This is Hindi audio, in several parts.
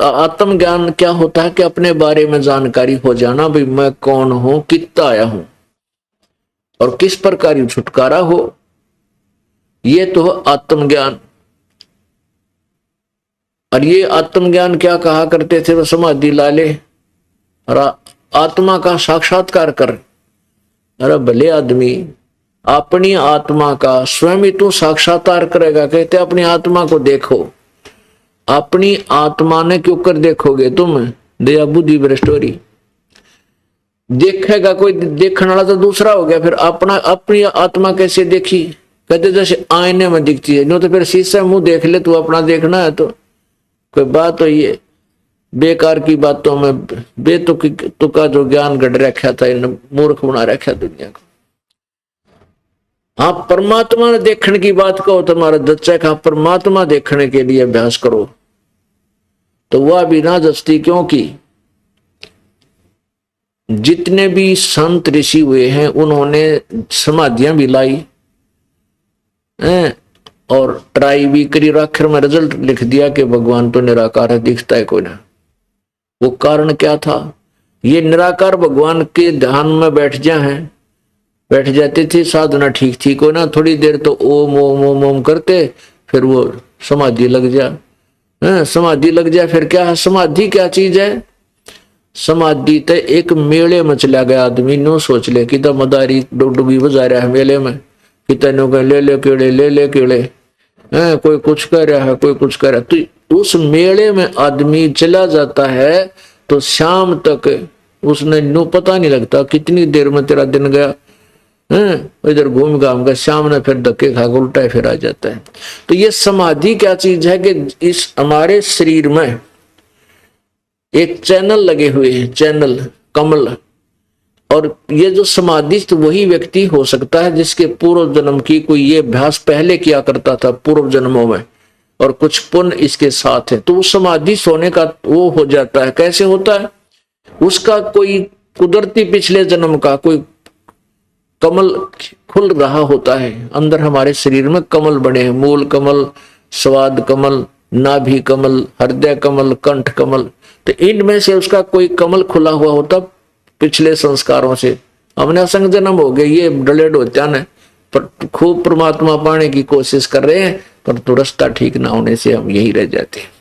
आत्म ज्ञान क्या होता है कि अपने बारे में जानकारी हो जाना, भाई मैं कौन हूं, कितना आया हूं और किस प्रकार छुटकारा हो, ये तो आत्मज्ञान। और ये आत्मज्ञान क्या कहा करते थे वो समाधि लाले, और आत्मा का साक्षात्कार कर। अरे भले आदमी अपनी आत्मा का स्वयं ही तू साक्षात्कार करेगा, कहते अपनी आत्मा को देखो। अपनी आत्मा ने क्यों कर देखोगे तुम, दया बुद्धि भ्रष्टोरी। देखेगा कोई, देखने वाला तो दूसरा हो गया, फिर अपना अपनी आत्मा कैसे देखी, कहते जैसे आईने में दिखती है। नो तो फिर शीशे मुंह देख ले, तू अपना देखना है तो कोई बात हो। ये बेकार की बातों में बेतुका जो ज्ञान गढ़ रखा था, इन मूर्ख बना रखा दुनिया को। आप परमात्मा ने देखने की बात कहो, तुम्हारा दच्चा का परमात्मा देखने के लिए अभ्यास करो, तो वह बिना जस्ती, क्योंकि जितने भी संत ऋषि हुए हैं उन्होंने समाधियां भी लाई और ट्राई भी करी, आखिर में रिजल्ट लिख दिया कि भगवान तो निराकार है, दिखता है कोई ना। वो कारण क्या था, ये निराकार भगवान के ध्यान में बैठ जाते थे, साधना ठीक थी कोई ना, थोड़ी देर तो ओम ओम ओम ओम करते, फिर वो समाधि लग जा, समाधि लग जाए। फिर क्या है समाधि, क्या चीज है समाधि? तो एक मेले में चला गया आदमी, नो सोच ले कि तो मदारी डुगडुगी बजा रहा है मेले में, कि तेनो कह ले ले केड़े, कोई कुछ कह रहा है, कोई कुछ कह रहा है। तो उस मेले में आदमी चला जाता है तो शाम तक उसने नो पता नहीं लगता कितनी देर में तेरा दिन गया, इधर घूम घाम कर शाम ने फिर धक्के खा उल्टा फिर आ जाता है। तो ये समाधि क्या चीज है कि इस हमारे शरीर में एक चैनल लगे हुए हैं, चैनल कमल, और ये जो समाधिस्थ वही व्यक्ति हो सकता है जिसके पूर्व जन्म की कोई ये अभ्यास पहले किया करता था पूर्व जन्मों में, और कुछ पुण्य इसके साथ है, तो वो समाधि सोने का वो हो जाता है। कैसे होता है, उसका कोई कुदरती पिछले जन्म का कोई कमल खुल रहा होता है। अंदर हमारे शरीर में कमल बने हैं, मूल कमल, स्वाद कमल, नाभि कमल, हृदय कमल, कंठ कमल। तो इनमें से उसका कोई कमल खुला हुआ होता पिछले संस्कारों से। हमने असंग जन्म हो गए, ये डलेड होता ना, पर खूब परमात्मा पाने की कोशिश कर रहे हैं, पर तो रास्ता ठीक ना होने से हम यही रह जाते हैं।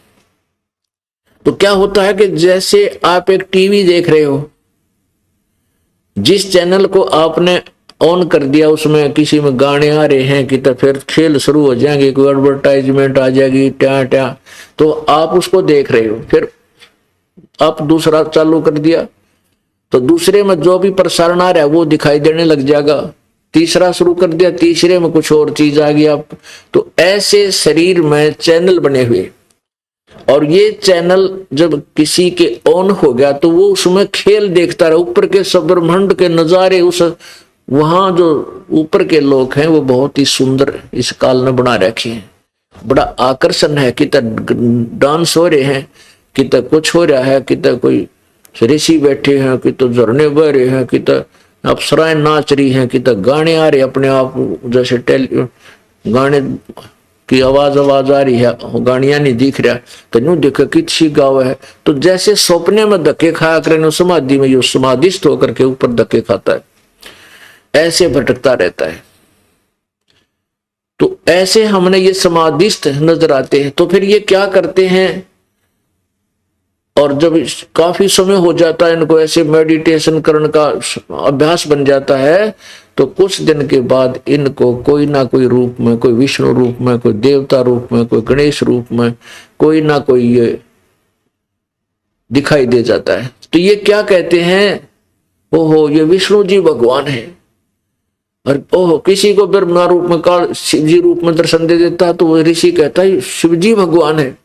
तो क्या होता है कि जैसे आप एक टीवी देख रहे हो, जिस चैनल को आपने ऑन कर दिया उसमें किसी में गाने आ रहे हैं कि तो फिर खेल शुरू हो जाएंगे, कोई एडवर्टाइजमेंट आ जाएगी ट्या ट्या, तो आप उसको देख रहे हो। फिर आप दूसरा चालू कर दिया तो दूसरे में जो भी प्रसारण आ रहा है वो दिखाई देने लग जाएगा। तीसरा शुरू कर दिया, तीसरे में कुछ और चीज आ गई आप। तो ऐसे शरीर में चैनल बने हुए, और ये चैनल जब किसी के ऑन हो गया तो वो उसमें खेल देखता रहा, ऊपर के सब ब्रह्मांड के नजारे। उस वहां जो ऊपर के लोग हैं वो बहुत ही सुंदर इस काल ने बना रखे हैं, बड़ा आकर्षण है। कि डांस हो रहे हैं, कि कुछ हो रहा है, कि कोई ऋषि बैठे हैं, कि तो झरने बह रहे हैं, कि अप्सराएं नाच रही हैं, कि गाने आ रहे अपने आप, जैसे गाने की आवाज आ रही है, गाड़ियां नहीं दिख रहा तो यूं देखो किसी गाँव है। तो जैसे सपने में धक्के खाया करें समाधि में, जो समाधिस्थ होकर के ऊपर धक्के खाता है, ऐसे भटकता रहता है। तो ऐसे हमने ये समाधिस्थ नजर आते हैं। तो फिर ये क्या करते हैं, और जब काफी समय हो जाता है इनको ऐसे मेडिटेशन करने का अभ्यास बन जाता है, तो कुछ दिन के बाद इनको कोई ना कोई रूप में, कोई विष्णु रूप में, कोई देवता रूप में, कोई गणेश रूप में, कोई ना कोई ये दिखाई दे जाता है। तो ये क्या कहते हैं, ओहो ये विष्णु जी भगवान है। और ओहो किसी को ब्रह्मा रूप में, काल शिव जी रूप में दर्शन दे देता है तो वो ऋषि कहता है शिव जी भगवान है।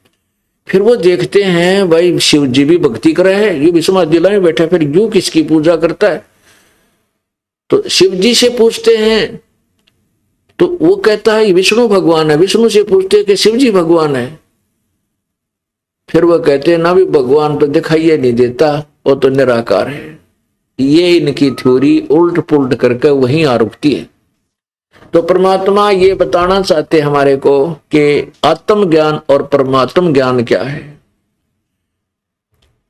फिर वो देखते हैं भाई शिव जी भी भक्ति कर रहे हैं, ये भी समाधि में बैठा, फिर यू किसकी पूजा करता है? तो शिव जी से पूछते हैं तो वो कहता है विष्णु भगवान है। विष्णु से पूछते हैं कि शिव जी भगवान है। फिर वो कहते हैं ना भी भगवान तो दिखाई नहीं देता, वो तो निराकार है। ये इनकी थ्योरी उल्ट पुल्ट करके वहीं आ रुकती है। तो परमात्मा ये बताना चाहते हमारे को कि आत्म ज्ञान और परमात्म ज्ञान क्या है।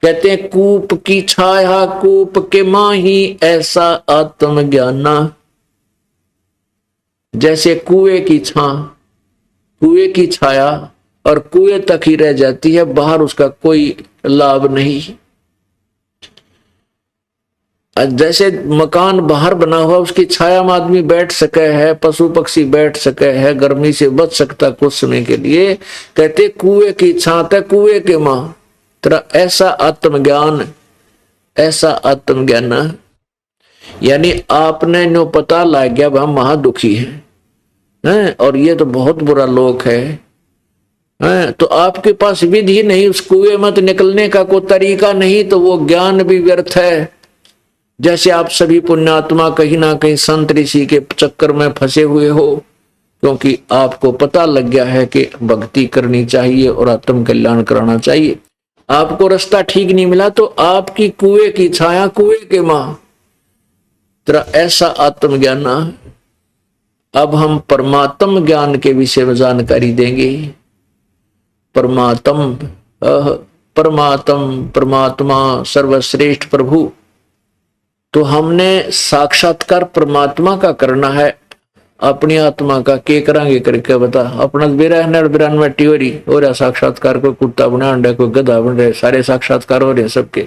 कहते हैं कूप की छाया कूप के माही ऐसा आत्मज्ञाना। जैसे कुएं की कुएं की छाया और कुएं तक ही रह जाती है, बाहर उसका कोई लाभ नहीं। जैसे मकान बाहर बना हुआ, उसकी छाया में आदमी बैठ सके है, पशु पक्षी बैठ सके है, गर्मी से बच सकता कुछ समय के लिए। कहते कुएं की छात है कुएं के मां, तेरा ऐसा आत्मज्ञान, ऐसा आत्मज्ञान। यानी आपने नो पता लग गया हम महादुखी हैं और ये तो बहुत बुरा लोक है, तो आपके पास विधि नहीं, उस कुएं मत निकलने का कोई तरीका नहीं, तो वो ज्ञान भी व्यर्थ है। जैसे आप सभी पुण्यात्मा कहीं ना कहीं संत ऋषि के चक्कर में फंसे हुए हो, क्योंकि आपको पता लग गया है कि भक्ति करनी चाहिए और आत्म कल्याण कराना चाहिए। आपको रास्ता ठीक नहीं मिला तो आपकी कुएं की छाया कुएं के मां, तेरा ऐसा आत्मज्ञान। अब हम परमात्म ज्ञान के विषय में जानकारी देंगे। परमात्मा सर्वश्रेष्ठ प्रभु। तो हमने साक्षात्कार परमात्मा का करना है, अपनी आत्मा का के करांगे करके बता। अपना बिरान में टियोरी हो रहा साक्षात्कार, कोई कुत्ता बना रहा, कोई गधा बन रहे, सारे साक्षात्कार हो रहे सबके।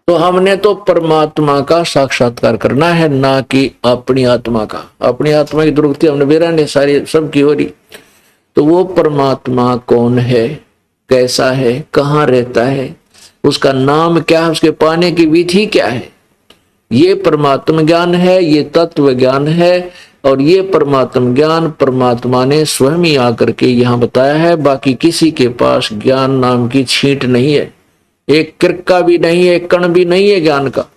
तो हमने तो परमात्मा का साक्षात्कार करना है, ना कि अपनी आत्मा का। अपनी आत्मा की दुर्गति हमने बिरान सारी सबकी हो रही। तो वो परमात्मा कौन है, कैसा है, कहाँ रहता है, उसका नाम क्या है, उसके पाने की विधि क्या है, ये परमात्म ज्ञान है, ये तत्व ज्ञान है। और ये परमात्म ज्ञान परमात्मा ने स्वयं ही आकर के यहां बताया है। बाकी किसी के पास ज्ञान नाम की छींट नहीं है, एक किरका भी नहीं है, एक कण भी नहीं है ज्ञान का।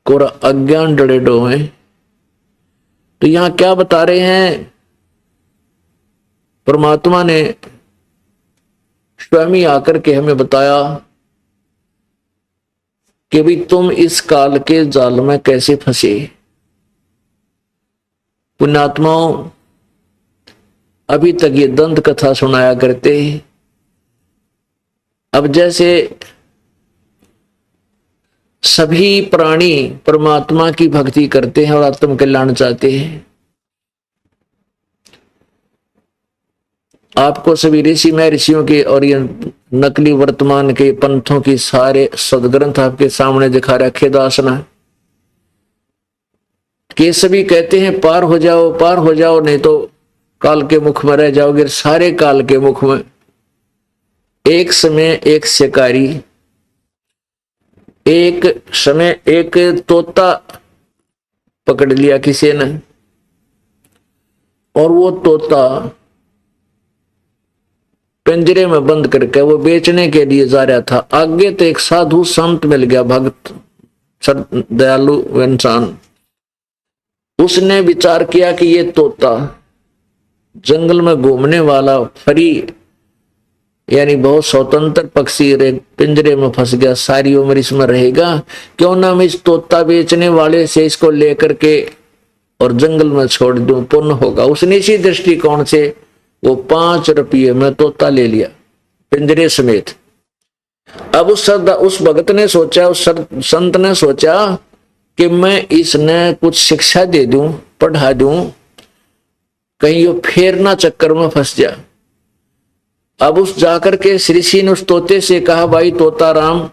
कोरा अज्ञान डरे डोहे। तो यहां क्या बता रहे हैं, परमात्मा ने स्वयं ही आकर के हमें बताया कि भाई तुम इस काल के जाल में कैसे फंसे। पुण्यात्माओं, अभी तक ये दंत कथा सुनाया करते, अब जैसे सभी प्राणी परमात्मा की भक्ति करते हैं और आत्म कल्याण चाहते हैं। आपको सभी ऋषि महर्षियों के और ये नकली वर्तमान के पंथों की सारे सदग्रंथ आपके सामने दिखा रखे दासना के सभी कहते हैं पार हो जाओ, नहीं तो काल के मुख में रह जाओगे। सारे काल के मुख में एक समय एक शिकारी, एक समय एक तोता पकड़ लिया किसी ने, और वो तोता पिंजरे में बंद करके वो बेचने के लिए जा रहा था। आगे तो एक साधु संत मिल गया, भक्त दयालु इंसान। उसने विचार किया कि ये तोता जंगल में घूमने वाला फ्री यानी बहुत स्वतंत्र पक्षी पिंजरे में फंस गया, सारी उम्र इसमें रहेगा, क्यों ना मैं इस तोता बेचने वाले से इसको लेकर के और जंगल में छोड़ दूं, पुण्य होगा। उसने इसी दृष्टिकोण से वो 5 रुपये में तोता ले लिया पिंजरे समेत। अब उस भगत ने सोचा, उस संत ने सोचा कि मैं इसने कुछ शिक्षा दे दूं, पढ़ा दूं, कहीं वो फेर ना चक्कर में फंस जा। अब उस जाकर के श्री ऋषि ने उस तोते से कहा, भाई तोता राम,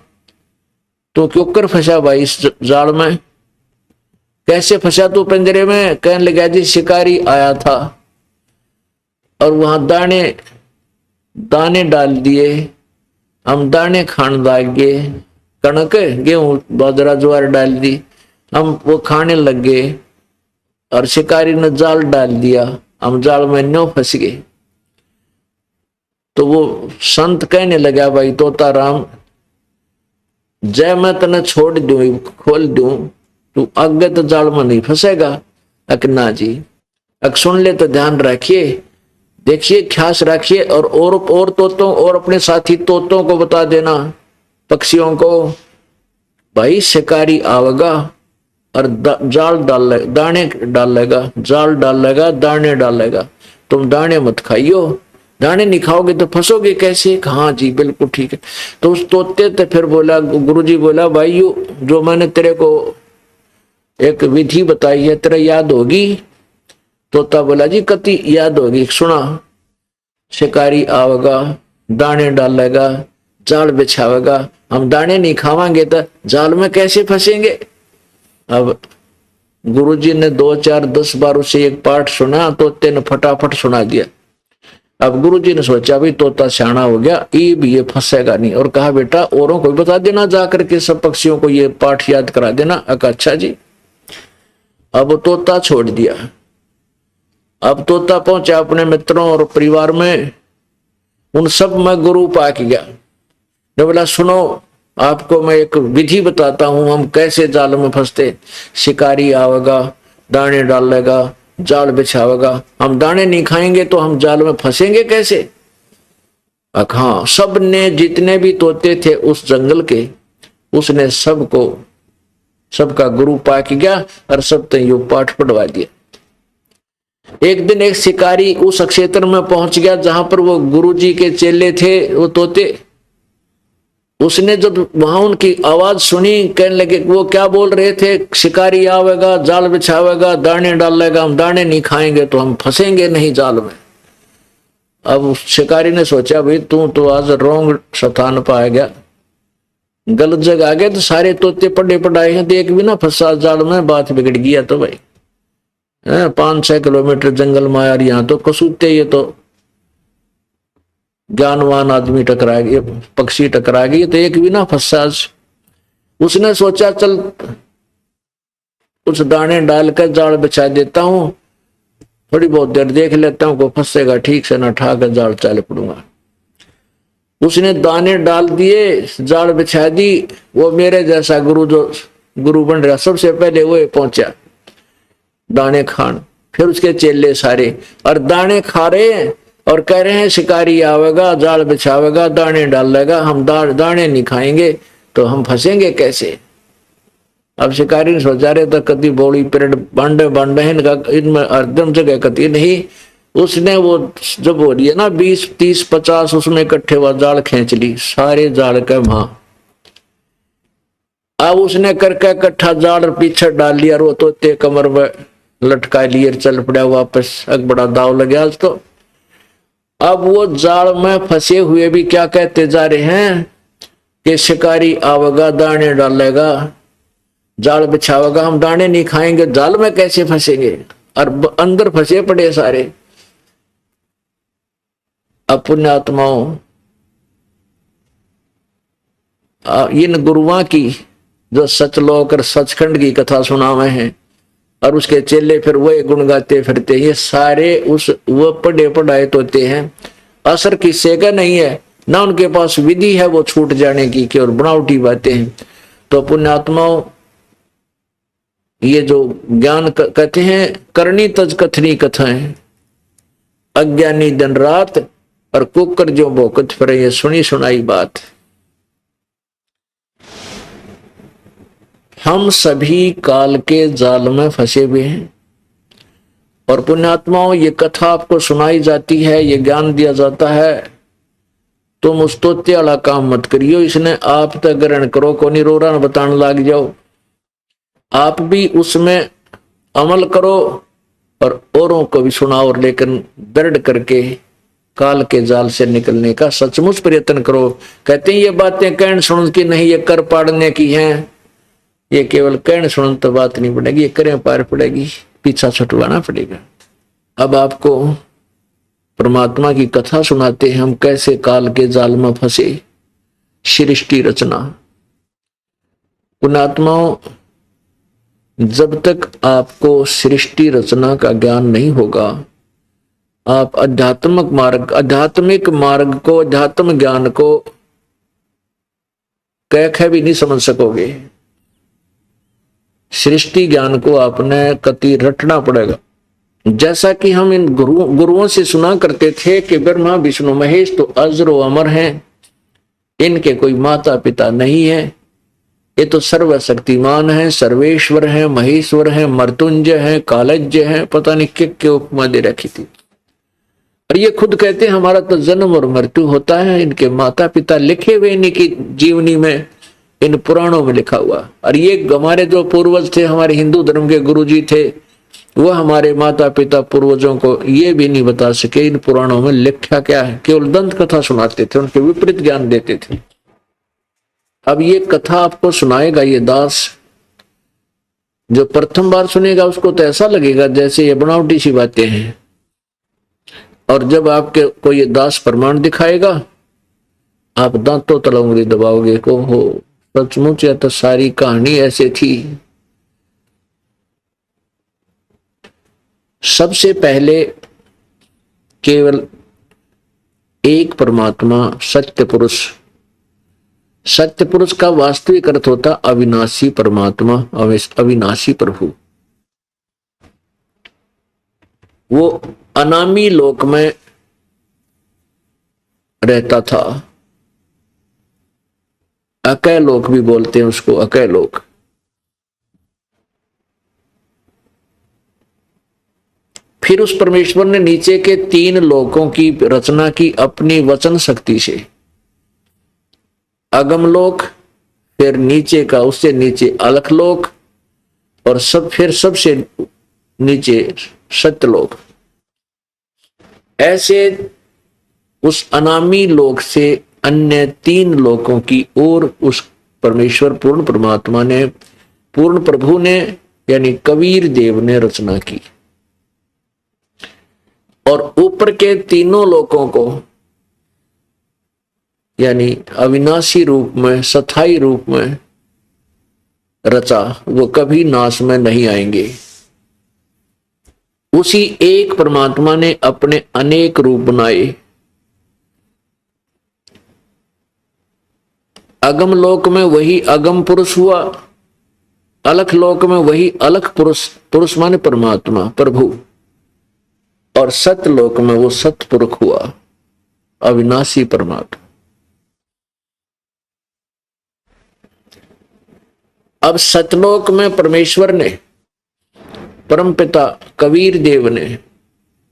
तो क्यों कर फंसा भाई इस जाल में, कैसे फंसा तू पिंजरे में? कहने लगा जी शिकारी आया था और वहां दाने डाल दिए, हम दाने खाने लग गए, कणक गेहूं बाजरा ज्वार डाल दी, हम वो खाने लग गए और शिकारी ने जाल डाल दिया, हम जाल में न्यों फंस गए। तो वो संत कहने लगा, भाई तोता राम, जय मैं तने छोड़ दूं, खोल दूं, तू आगे तो जाल में नहीं फंसेगा। अकना जी, अक सुन ले तो ध्यान रखिए, देखिए ख्यास रखिए, और तोतों और अपने साथी तोतों को बता देना, पक्षियों को, भाई शिकारी आवेगा और जाल दाने डालेगा, जाल डालेगा, दाने डालेगा, तुम दाने मत खाइयो, दाने नहीं खाओगे तो फंसोगे कैसे? हाँ जी बिल्कुल ठीक है। तो उस तोते तो फिर बोला, गुरुजी बोला, भाई जो मैंने तेरे को एक विधि बताई है तेरा याद होगी? तोता बोला, जी कति याद होगी, सुना। शिकारी आवेगा, दाने डालेगा, जाल बिछावेगा, हम दाने नहीं खावांगे तो जाल में कैसे फंसेंगे? अब गुरुजी ने 2 4 10 बार उसे एक पाठ सुना, तोते ने फटाफट सुना दिया। अब गुरुजी ने सोचा भाई तोता सियाना हो गया, ये भी ये फंसेगा नहीं, और कहा बेटा औरों को बता देना, जाकर के सब पक्षियों को ये पाठ याद करा देना। अच्छा जी। अब तोता छोड़ दिया। अब तोता पहुंचा अपने मित्रों और परिवार में, उन सब में गुरु पाक गया। ने बोला, सुनो आपको मैं एक विधि बताता हूं, हम कैसे जाल में फंसते। शिकारी आवेगा, दाने डालेगा, जाल बिछावेगा, हम दाने नहीं खाएंगे तो हम जाल में फंसेंगे कैसे? हाँ, सब ने, जितने भी तोते थे उस जंगल के, उसने सबको, सबका गुरु पाक गया और सब तय पाठ पढ़वा दिया। एक दिन एक शिकारी उस क्षेत्र में पहुंच गया जहां पर वो गुरुजी के चेले थे, वो तोते। उसने जब वहां उनकी आवाज सुनी, कहने लगे, वो क्या बोल रहे थे, शिकारी आवेगा, जाल बिछावेगा, दाने डालेगा, हम दाने नहीं खाएंगे तो हम फंसेंगे नहीं जाल में। अब शिकारी ने सोचा, भाई तू तो आज रोंग स्थान पर आ गया, गलत जगह आ गया, तो सारे तोते पढ़े पढ़ाए हैं, देख भी ना फंसा जाल में, बात बिगड़ गया तो भाई 5-6 किलोमीटर जंगल में यार, यहाँ तो कसूते, ये तो ज्ञानवान आदमी टकरा गए, पक्षी टकरा गई, तो एक भी ना फंसा। उसने सोचा चल कुछ दाने डालकर जाल बिछा देता हूं, थोड़ी बहुत देर देख लेता हूं, को फंसेगा ठीक से ना, ठाकर जाल चल पड़ूंगा। उसने दाने डाल दिए, जाल बिछा दी। वो मेरे जैसा गुरु जो गुरु बन रहा, सबसे पहले वो पहुंचा दाने खान, फिर उसके चेले सारे, और दाने खा रहे हैं और कह रहे हैं शिकारी आवेगा, जाल बिछावेगा, दाने डालेगा, हम दाने नहीं खाएंगे तो हम फंसेंगे कैसे? अब शिकारी ने सोचा, रहे तो कति बोली पेड़ बांडे बांडे हैं, इनमें अर्धम जगह कति नहीं। उसने वो जब हो रही है ना 20 30 50 उसमें इकट्ठे हुआ जाल खींच ली, सारे जाल के वहां। अब उसने करके इकट्ठा जाल पीछे डाल लिया, और वो तोते कमर में लटका लिए, चल पड़ा वापस। अब बड़ा दाव लग गया आज तो। अब वो जाल में फंसे हुए भी क्या कहते जा रहे हैं कि शिकारी आवेगा, दाने डालेगा, जाल बिछावेगा, हम दाने नहीं खाएंगे, जाल में कैसे फंसेंगे? और अंदर फंसे पड़े सारे। अब पुण्यात्माओं, इन गुरुओं की जो सचलोक और सचखंड की कथा सुनावे हैं, और उसके चेले फिर वही गुण गाते फिरते, ये सारे उस वो पढ़े पढ़ाए तोते हैं, असर किस्से का नहीं है, ना उनके पास विधि है वो छूट जाने की, केवल बनावटी बातें हैं। तो पुण्यात्माओं, ये जो ज्ञान कहते हैं, करनी तज कथनी कथाएं, अज्ञानी दिन रात और कुकर जो भोकत फिरे, ये सुनी सुनाई बात। हम सभी काल के जाल में फंसे हुए हैं, और पुण्यात्माओं ये कथा आपको सुनाई जाती है, ये ज्ञान दिया जाता है, तुम उस तोते वाला काम मत करियो, इसने आप तक ग्रहण करो, को नहीं रोरा न बताने लग जाओ। आप भी उसमें अमल करो और औरों को भी सुनाओ, और लेकिन दृढ़ करके काल के जाल से निकलने का सचमुच प्रयत्न करो। कहते हैं ये बातें कहने सुन की नहीं, ये कर पाड़ने की हैं, ये केवल कहने सुन तो बात नहीं पड़ेगी, ये करें पार पड़ेगी, पीछा छुटवाना पड़ेगा। अब आपको परमात्मा की कथा सुनाते हैं, हम कैसे काल के जाल में फंसे। सृष्टि रचना। पुण्यात्माओं, जब तक आपको सृष्टि रचना का ज्ञान नहीं होगा, आप आध्यात्मिक मार्ग को, अध्यात्म ज्ञान को कह भी नहीं समझ सकोगे। सृष्टि ज्ञान को आपने कति रटना पड़ेगा। जैसा कि हम इन गुरुओं से सुना करते थे कि ब्रह्मा विष्णु महेश तो अजरो अमर हैं, इनके कोई माता पिता नहीं है, ये तो सर्वशक्तिमान है, सर्वेश्वर है, महेश्वर है, मर्तुंजय है, कालज्य है, पता नहीं क्या उपमा दे रखी थी। और ये खुद कहते हैं हमारा तो जन्म और मृत्यु होता है, इनके माता पिता लिखे हुए इनकी जीवनी में, इन पुराणों में लिखा हुआ। और ये हमारे जो पूर्वज थे, हमारे हिंदू धर्म के गुरुजी थे, वो हमारे माता पिता पूर्वजों को ये भी नहीं बता सके इन पुराणों में लिखा क्या है, केवल दंत कथा सुनाते थे, उनके विपरीत ज्ञान देते थे। अब ये कथा आपको सुनाएगा ये दास, जो प्रथम बार सुनेगा उसको तो ऐसा लगेगा जैसे ये बनावटी सी बातें हैं, और जब आपके को ये दास प्रमाण दिखाएगा आप दांतों तले उंगली दबाओगे को हो सचमुच या तो सारी कहानी ऐसे थी। सबसे पहले केवल एक परमात्मा सत्य पुरुष, सत्य पुरुष का वास्तविक अर्थ होता अविनाशी परमात्मा, अविनाशी प्रभु। वो अनामी लोक में रहता था, अकय लोक भी बोलते हैं उसको, अकय लोक। फिर उस परमेश्वर ने नीचे के 3 लोकों की रचना की अपनी वचन शक्ति से। अगम लोक, फिर नीचे का उससे नीचे अलख लोक, और फिर सबसे नीचे सत्यलोक। ऐसे उस अनामी लोक से अन्य 3 लोकों की ओर उस परमेश्वर पूर्ण परमात्मा ने, पूर्ण प्रभु ने यानी कबीर देव ने रचना की। और ऊपर के 3 लोकों को यानी अविनाशी रूप में, स्थायी रूप में रचा, वो कभी नाश में नहीं आएंगे। उसी एक परमात्मा ने अपने अनेक रूप बनाए। अगम लोक में वही अगम पुरुष हुआ, अलख लोक में वही अलख पुरुष, पुरुष माने परमात्मा प्रभु, और सत्य लोक में वो सतपुरुष हुआ अविनाशी परमात्मा। अब सतलोक में परमेश्वर ने, परमपिता कबीर देव ने,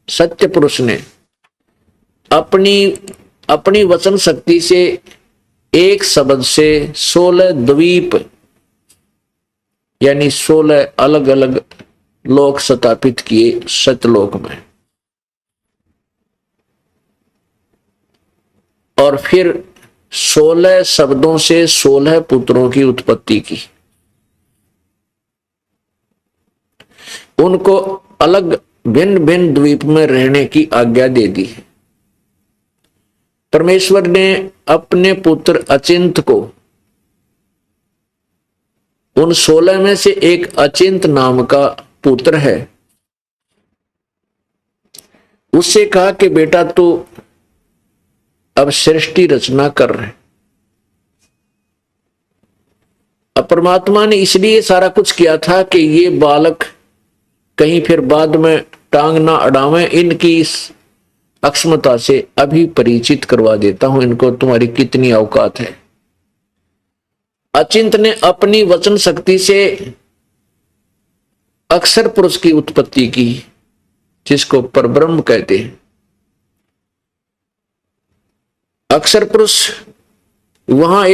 सत्य पुरुष ने अपनी वचन शक्ति से एक शब्द से 16 द्वीप यानी 16 अलग अलग लोक स्थापित किए सतलोक में। और फिर 16 शब्दों से 16 पुत्रों की उत्पत्ति की। उनको अलग भिन्न भिन्न द्वीप में रहने की आज्ञा दे दी। परमेश्वर ने अपने पुत्र अचिंत को, उन 16 में से एक अचिंत नाम का पुत्र है, उससे कहा कि बेटा तू अब सृष्टि रचना कर रहे। अब परमात्मा ने इसलिए सारा कुछ किया था कि ये बालक कहीं फिर बाद में टांग ना अड़ावे, इनकी इस अक्षमता से अभी परिचित करवा देता हूं इनको, तुम्हारी कितनी औकात है। अचिंत ने अपनी वचन शक्ति से अक्षर पुरुष की उत्पत्ति की, जिसको परब्रह्म कहते हैं। अक्षर पुरुष, वहां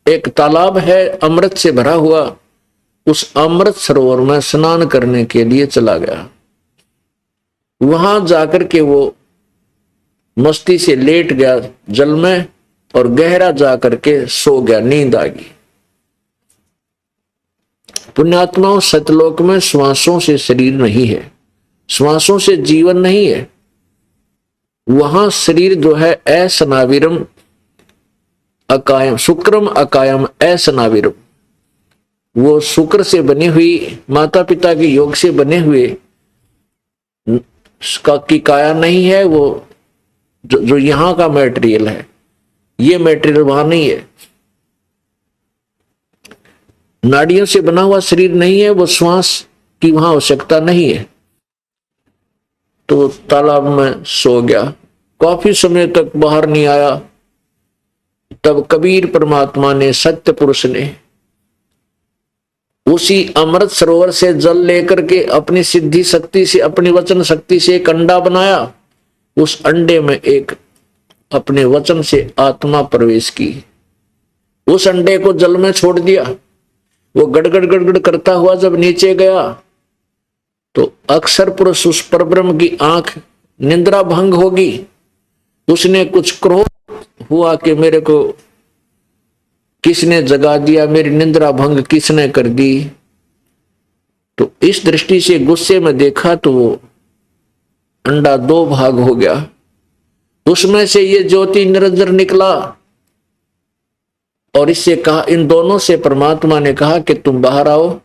एक तालाब है अमृत से भरा हुआ, उस अमृत सरोवर में स्नान करने के लिए चला गया। वहां जाकर के वो मस्ती से लेट गया जल में, और गहरा जाकर के सो गया, नींद आ गई। पुण्यात्माओं, सतलोक में श्वासों से शरीर नहीं है, श्वासों से जीवन नहीं है। वहां शरीर जो है असनाविरम अकायम, शुक्रम अकायम असनाविरम, वो शुक्र से बनी हुई, माता पिता के योग से बने हुए की काया नहीं है। वो जो यहां का मटेरियल है, ये मटेरियल वहां नहीं है। नाड़ियों से बना हुआ शरीर नहीं है, वो श्वास की वहां आवश्यकता नहीं है। तो तालाब में सो गया, काफी समय तक बाहर नहीं आया। तब कबीर परमात्मा ने, सत्य पुरुष ने उसी अमृत सरोवर से जल लेकर के अपनी सिद्धि शक्ति से, अपनी वचन शक्ति से एक अंडा बनाया। उस अंडे में एक अपने वचन से आत्मा प्रवेश की। उस अंडे को जल में छोड़ दिया। वो गड़गड़ गड़गड़ करता हुआ जब नीचे गया तो अक्षर पुरुष उस परब्रह्म की आंख निंद्रा भंग होगी। उसने कुछ क्रोध हुआ कि मेरे को किसने जगा दिया, मेरी निंद्रा भंग किसने कर दी। तो इस दृष्टि से गुस्से में देखा तो वो अंडा दो भाग हो गया। उसमें से ये ज्योति निरंजन निकला और इससे कहा, इन दोनों से परमात्मा ने कहा कि तुम बाहर आओ।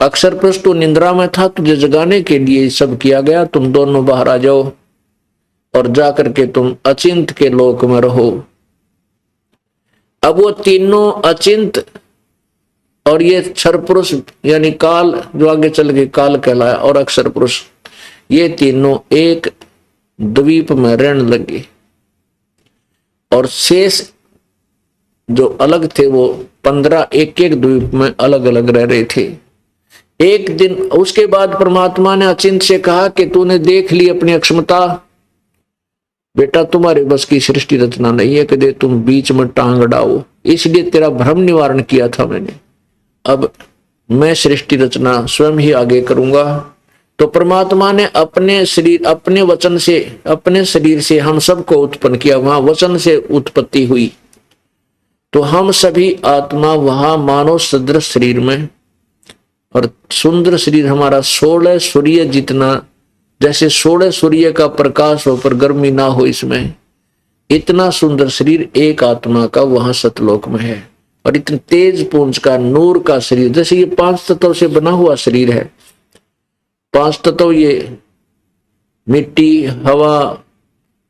अक्षर पुरुष तो निंद्रा में था, तुझे जगाने के लिए सब किया गया, तुम दोनों बाहर आ जाओ और जाकर के तुम अचिंत के लोक में रहो। अब वो तीनों अचिंत और ये क्षर पुरुष यानी काल, जो आगे चल के काल कहलाया, और अक्षर पुरुष, ये तीनों एक द्वीप में रहने लगे। और शेष जो अलग थे वो 15 एक एक द्वीप में अलग अलग रह रहे थे। एक दिन उसके बाद परमात्मा ने अचिंत से कहा कि तूने देख ली अपनी अक्षमता, बेटा तुम्हारे बस की सृष्टि रचना नहीं है, कदे तुम बीच में टांग अड़ाओ, इसलिए तेरा भ्रम निवारण किया था मैंने। अब मैं सृष्टि रचना स्वयं ही आगे करूंगा। तो परमात्मा ने अपने शरीर, अपने वचन से, अपने शरीर से हम सबको उत्पन्न किया। वहां वचन से उत्पत्ति हुई। तो हम सभी आत्मा वहां मानव सदृश शरीर में, और सुंदर शरीर हमारा 16 सूर्य जितना, जैसे 16 सूर्य का प्रकाश हो पर गर्मी ना हो, इसमें इतना सुंदर शरीर एक आत्मा का वहां सतलोक में है। और इतने तेज पुंज का नूर का शरीर, जैसे ये 5 तत्व से बना हुआ शरीर है। 5 तत्व ये मिट्टी, हवा,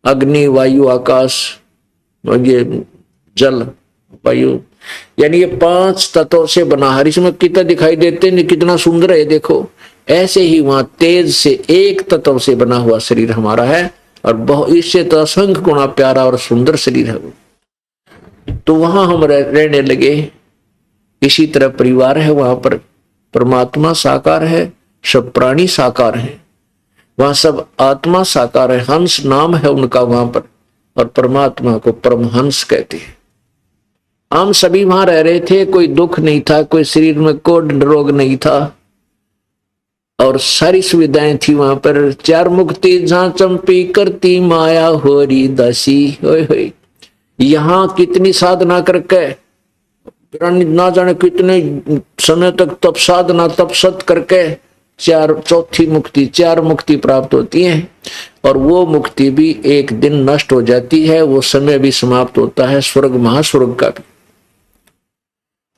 अग्नि, वायु, आकाश, और ये जल, वायु, यानी ये 5 तत्वों से बना है। इसमें कितना दिखाई देते हैं, कितना सुंदर है देखो। ऐसे ही वहां तेज से एक तत्व से बना हुआ शरीर हमारा है, और बहुत इससे तो असंख्य गुणा प्यारा और सुंदर शरीर है वो। तो वहां हम रहने लगे। इसी तरह परिवार है, वहां पर परमात्मा साकार है, सब प्राणी साकार है, वहां सब आत्मा साकार है। हंस नाम है उनका वहां पर, और परमात्मा को परमहंस कहते हैं। हम सभी वहां रह रहे थे, कोई दुख नहीं था, कोई शरीर में कोई रोग नहीं था, और सारी सुविधाएं थी वहां पर। 4 मुक्ति जहां चंपी करती माया होरी दासी। होय होय, यहाँ कितनी साधना करके, ना जाने कितने समय तक तप साधना तपसत करके चौथी मुक्ति, 4 मुक्ति प्राप्त होती है। और वो मुक्ति भी एक दिन नष्ट हो जाती है, वो समय भी समाप्त होता है, स्वर्ग महास्वर्ग का भी।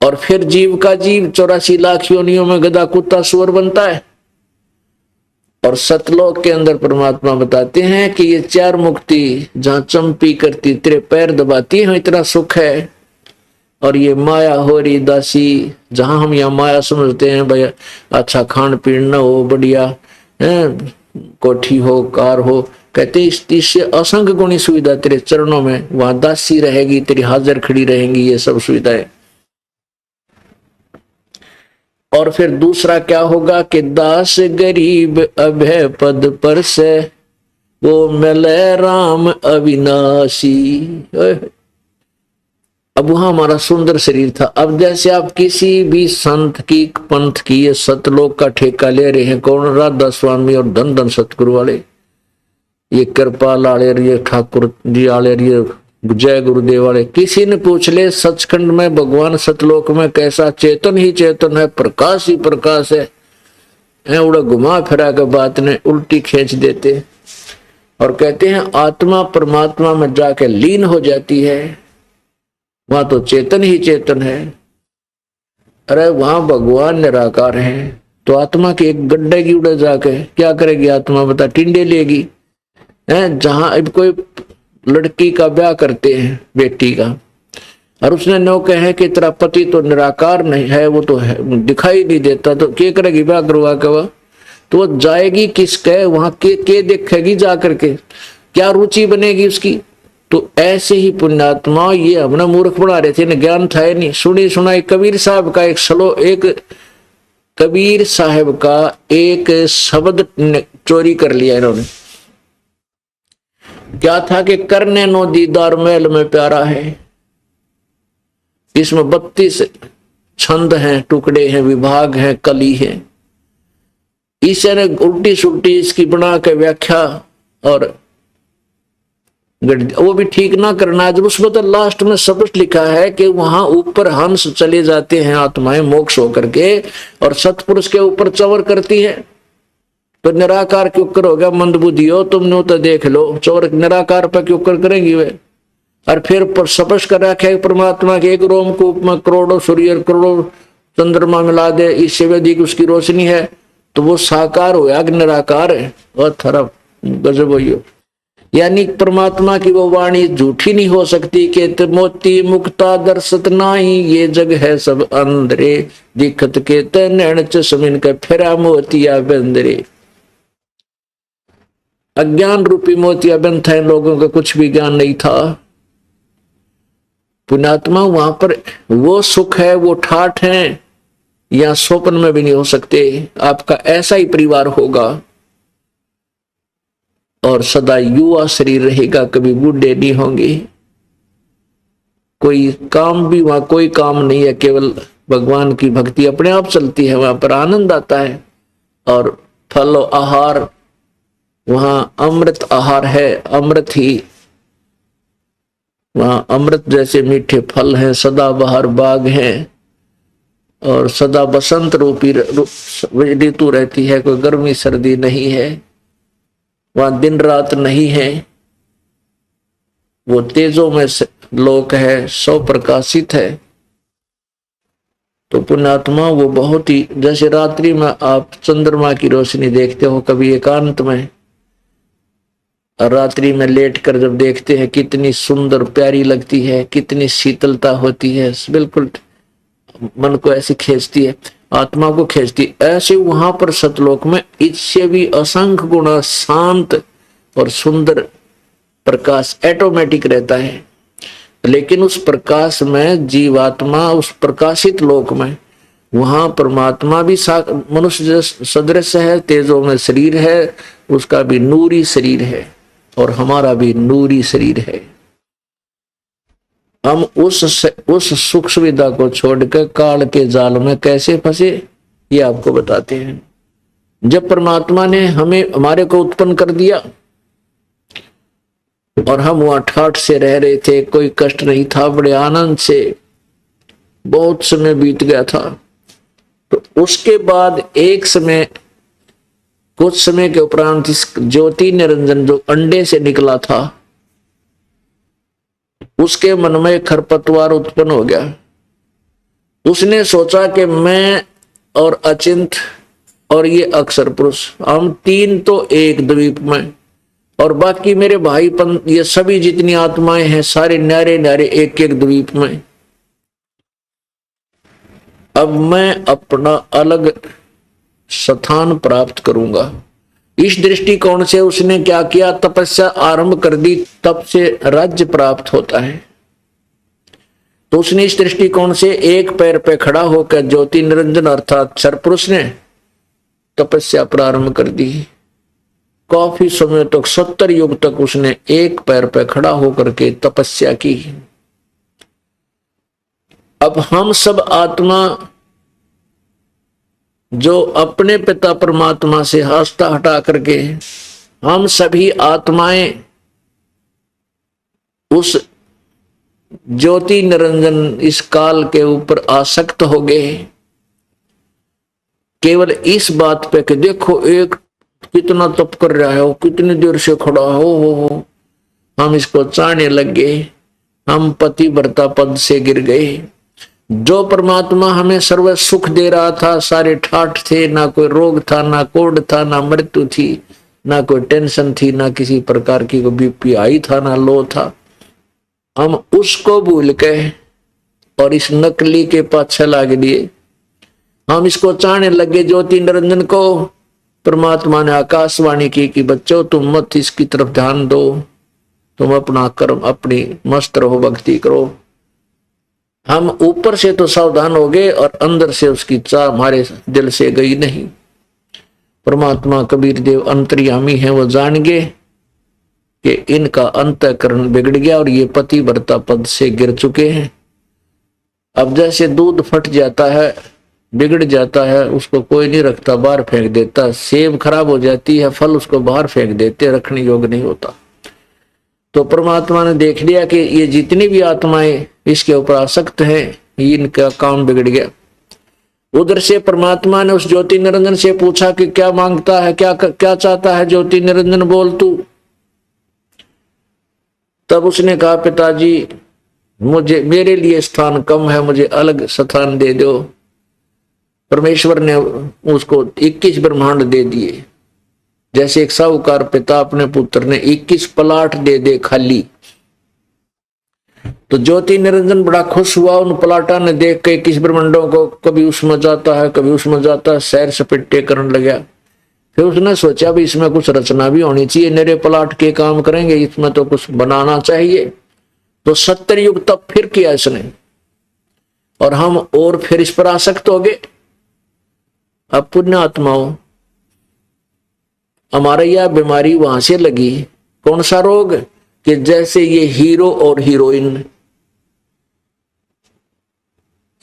और फिर जीव का जीव 84 लाख योनियों में गधा कुत्ता सुअर बनता है। और सतलोक के अंदर परमात्मा बताते हैं कि ये 4 मुक्ति जहां चंपी करती, तेरे पैर दबाती है, इतना सुख है। और ये माया हो रही दासी, जहां हम यहाँ माया समझते हैं भाई, अच्छा खान पीन न हो, बढ़िया कोठी हो, कार हो, कहते इससे असंख्य गुणी सुविधा तेरे चरणों में, वहां दासी रहेगी, तेरी हाजिर खड़ी रहेंगी, ये सब सुविधाएं। और फिर दूसरा क्या होगा कि दास गरीब अभय पद पर से, वो मिले राम अविनाशी। अब वहां हमारा सुंदर शरीर था। अब जैसे आप किसी भी संत की, पंथ की, ये सतलोक का ठेका ले रहे हैं, कौन? राधा स्वामी और धन धन सतगुरु वाले, ये कृपाल वाले, ये ठाकुर जी वाले, ये जय गुरुदेव वाले। किसी ने पूछ ले सचखंड में भगवान सतलोक में कैसा? चेतन ही चेतन है, प्रकाश ही प्रकाश है। उड़ा घुमा फिरा के बात ने उल्टी खींच देते और कहते हैं आत्मा परमात्मा में जाके लीन हो जाती है, वहां तो चेतन ही चेतन है। अरे वहां भगवान निराकार है, तो आत्मा की एक गड्ढे की उड़े जाके क्या करेगी आत्मा? बता, टिंडे लेगी। जहां अब कोई लड़की का ब्याह करते हैं, बेटी का, और उसने नो कहे कि तेरा पति तो निराकार नहीं है, वो तो है, दिखाई नहीं देता, तो क्या करेगी? ब्याह करवा के वह तो वो जाएगी किसके वहां? के देखेगी जा करके? क्या रुचि बनेगी उसकी? तो ऐसे ही पुण्यात्मा ये हमने मूर्ख बना रहे थे, ज्ञान था ही नहीं। सुनी सुनाई कबीर साहब का कबीर साहब का एक शब्द चोरी कर लिया इन्होंने। क्या था कि करने नो दीदार महल में प्यारा है। इसमें 32 छंद हैं, टुकड़े हैं, विभाग हैं, कली है। ईश्वर ने उल्टी सुल्टी इसकी बना के व्याख्या और वो भी ठीक ना करना है। जब उसमें तो लास्ट में स्पष्ट लिखा है कि वहां ऊपर हंस चले जाते हैं आत्माएं मोक्ष होकर के, और सतपुरुष के ऊपर चवर करती है। तो निराकार क्यों करोगे मंदबुद्धि हो तुमने, तो देख लो चवर निराकार पर क्यों करेंगी वे। और फिर स्पष्ट कर रखा है परमात्मा के एक रोमकूप में करोड़ों सूर्य करोड़ों चंद्रमा मिला दे, इससे भी अधिक उसकी रोशनी है, तो वो साकार हो या निराकार है। और थरप गजब हो। यानी परमात्मा की वो वाणी झूठी नहीं हो सकती कि मोती मुक्ता दर्शत नाही, ये जग है सब अंधरे, दिखत के तैन चमिन के फेरा मोतिया बंदरे। अज्ञान रूपी मोतिया बंद था, इन लोगों का कुछ भी ज्ञान नहीं था। पुण्यात्मा वहां पर वो सुख है, वो ठाठ है, या स्वप्न में भी नहीं हो सकते। आपका ऐसा ही परिवार होगा और सदा युवा शरीर रहेगा, कभी बूढ़े नहीं होंगे। कोई काम भी वहां कोई काम नहीं है, केवल भगवान की भक्ति अपने आप चलती है, वहां पर आनंद आता है। और फल आहार वहां अमृत आहार है, अमृत ही वहां अमृत जैसे मीठे फल हैं, सदा बहार बाग हैं, और सदा बसंत रूपी ऋतु रहती है, कोई गर्मी सर्दी नहीं है। वहां दिन रात नहीं है, वो तेजों में लोक है, सौ प्रकाशित है। तो पुण्यात्मा वो बहुत ही, जैसे रात्रि में आप चंद्रमा की रोशनी देखते हो कभी एकांत में, और रात्रि में लेट कर जब देखते हैं कितनी सुंदर प्यारी लगती है, कितनी शीतलता होती है, बिल्कुल मन को ऐसी खींचती है, आत्मा को खींचती। ऐसे वहां पर सतलोक में इससे भी असंख्य गुना शांत और सुंदर प्रकाश ऑटोमेटिक रहता है। लेकिन उस प्रकाश में जीवात्मा, उस प्रकाशित लोक में वहां परमात्मा भी मनुष्य सदृश है, तेजों में शरीर है, उसका भी नूरी शरीर है और हमारा भी नूरी शरीर है। हम उस सुख सुविधा को छोड़कर काल के जाल में कैसे फंसे, ये आपको बताते हैं। जब परमात्मा ने हमारे को उत्पन्न कर दिया और हम वहां ठाठ से रह रहे थे, कोई कष्ट नहीं था, बड़े आनंद से बहुत समय बीत गया था। तो उसके बाद एक समय, कुछ समय के उपरांत इस ज्योति निरंजन जो अंडे से निकला था, उसके मन में खरपतवार उत्पन्न हो गया। उसने सोचा कि मैं और अचिंत और ये अक्षर पुरुष, हम तीन तो एक द्वीप में, और बाकी मेरे भाईपन ये सभी जितनी आत्माएं हैं सारे न्यारे न्यारे एक एक द्वीप में। अब मैं अपना अलग स्थान प्राप्त करूंगा। इस दृष्टिकोण से उसने क्या किया, तपस्या आरंभ कर दी, तब से राज्य प्राप्त होता है। तो उसने इस दृष्टिकोण से एक पैर पे खड़ा होकर ज्योति निरंजन अर्थात अक्षर पुरुष ने तपस्या प्रारंभ कर दी। काफी समय तक 70 युग तक उसने एक पैर पे खड़ा होकर के तपस्या की। अब हम सब आत्मा जो अपने पिता परमात्मा से आस्था हटा करके, हम सभी आत्माएं उस ज्योति निरंजन इस काल के ऊपर आसक्त हो गए, केवल इस बात पे कि देखो एक कितना तप कर रहा है, वो कितनी देर से खड़ा हो, हम इसको चाहने लग गए, हम पतिव्रता पद से गिर गए। जो परमात्मा हमें सर्व सुख दे रहा था, सारे ठाठ थे, ना कोई रोग था, ना कोढ़ था, ना मृत्यु थी, ना कोई टेंशन थी, ना किसी प्रकार की कोई बीपी हाई था, ना लो था, हम उसको भूल के और इस नकली के पाछे लाग दिए। हम इसको चाहने लगे ज्योति निरंजन को। परमात्मा ने आकाशवाणी की कि बच्चों तुम मत इसकी तरफ ध्यान दो, तुम अपना कर्म अपनी मस्त रहो, भक्ति करो। हम ऊपर से तो सावधान हो गए और अंदर से उसकी चाह हमारे दिल से गई नहीं। परमात्मा कबीर देव अंतर्यामी है, वो जान गए कि इनका अंतःकरण बिगड़ गया और ये पति व्रता पद से गिर चुके हैं। अब जैसे दूध फट जाता है, बिगड़ जाता है, उसको कोई नहीं रखता, बाहर फेंक देता। सेब खराब हो जाती है, फल उसको बाहर फेंक देते, रखने योग्य नहीं होता। तो परमात्मा ने देख लिया कि ये जितनी भी आत्माएं इसके ऊपर आसक्त हैं, इनका काम बिगड़ गया। उधर से परमात्मा ने उस ज्योति निरंजन से पूछा कि क्या मांगता है, क्या चाहता है ज्योति निरंजन, बोल तू। तब उसने कहा, पिताजी मुझे, मेरे लिए स्थान कम है, मुझे अलग स्थान दे दो। परमेश्वर ने उसको 21 ब्रह्मांड दे दिए। जैसे एक साहूकार पिता अपने पुत्र ने 21 प्लाट दे दे खाली। तो ज्योति निरंजन बड़ा खुश हुआ उन प्लाटा ने देख के 21 ब्रह्मांडों को। कभी उसमें जाता है, कभी उसमें जाता है, सैर सपेटे करने लगा। फिर उसने सोचा भी इसमें कुछ रचना भी होनी चाहिए, मेरे प्लाट के काम करेंगे, इसमें तो कुछ बनाना चाहिए। तो 70 युग तब फिर किया इसने, और हम और फिर इस पर आसक्त हो गए। अब पुण्य आत्माओं, हमारा यह बीमारी वहां से लगी। कौन सा रोग? कि जैसे ये हीरो और हीरोइन,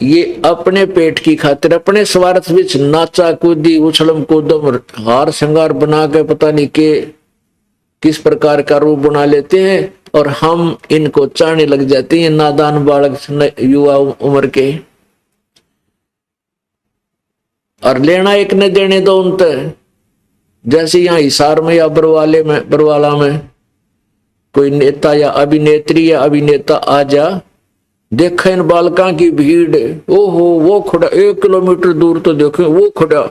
ये अपने पेट की खातिर, अपने स्वार्थ विच नाचा कूदी उछलम कूदम हार श्रृंगार बना के पता नहीं के किस प्रकार का रूप बना लेते हैं, और हम इनको चाहने लग जाते हैं, नादान बालक युवा उम्र के। और लेना एक न देने दो उन तक। जैसे यहाँ हिसार में या बरवाला में कोई नेता या अभिनेत्री या अभिनेता आ जा, देखा इन बालकों की भीड़, ओहो वो खड़ा 1 किलोमीटर दूर तो देखे, वो खड़ा,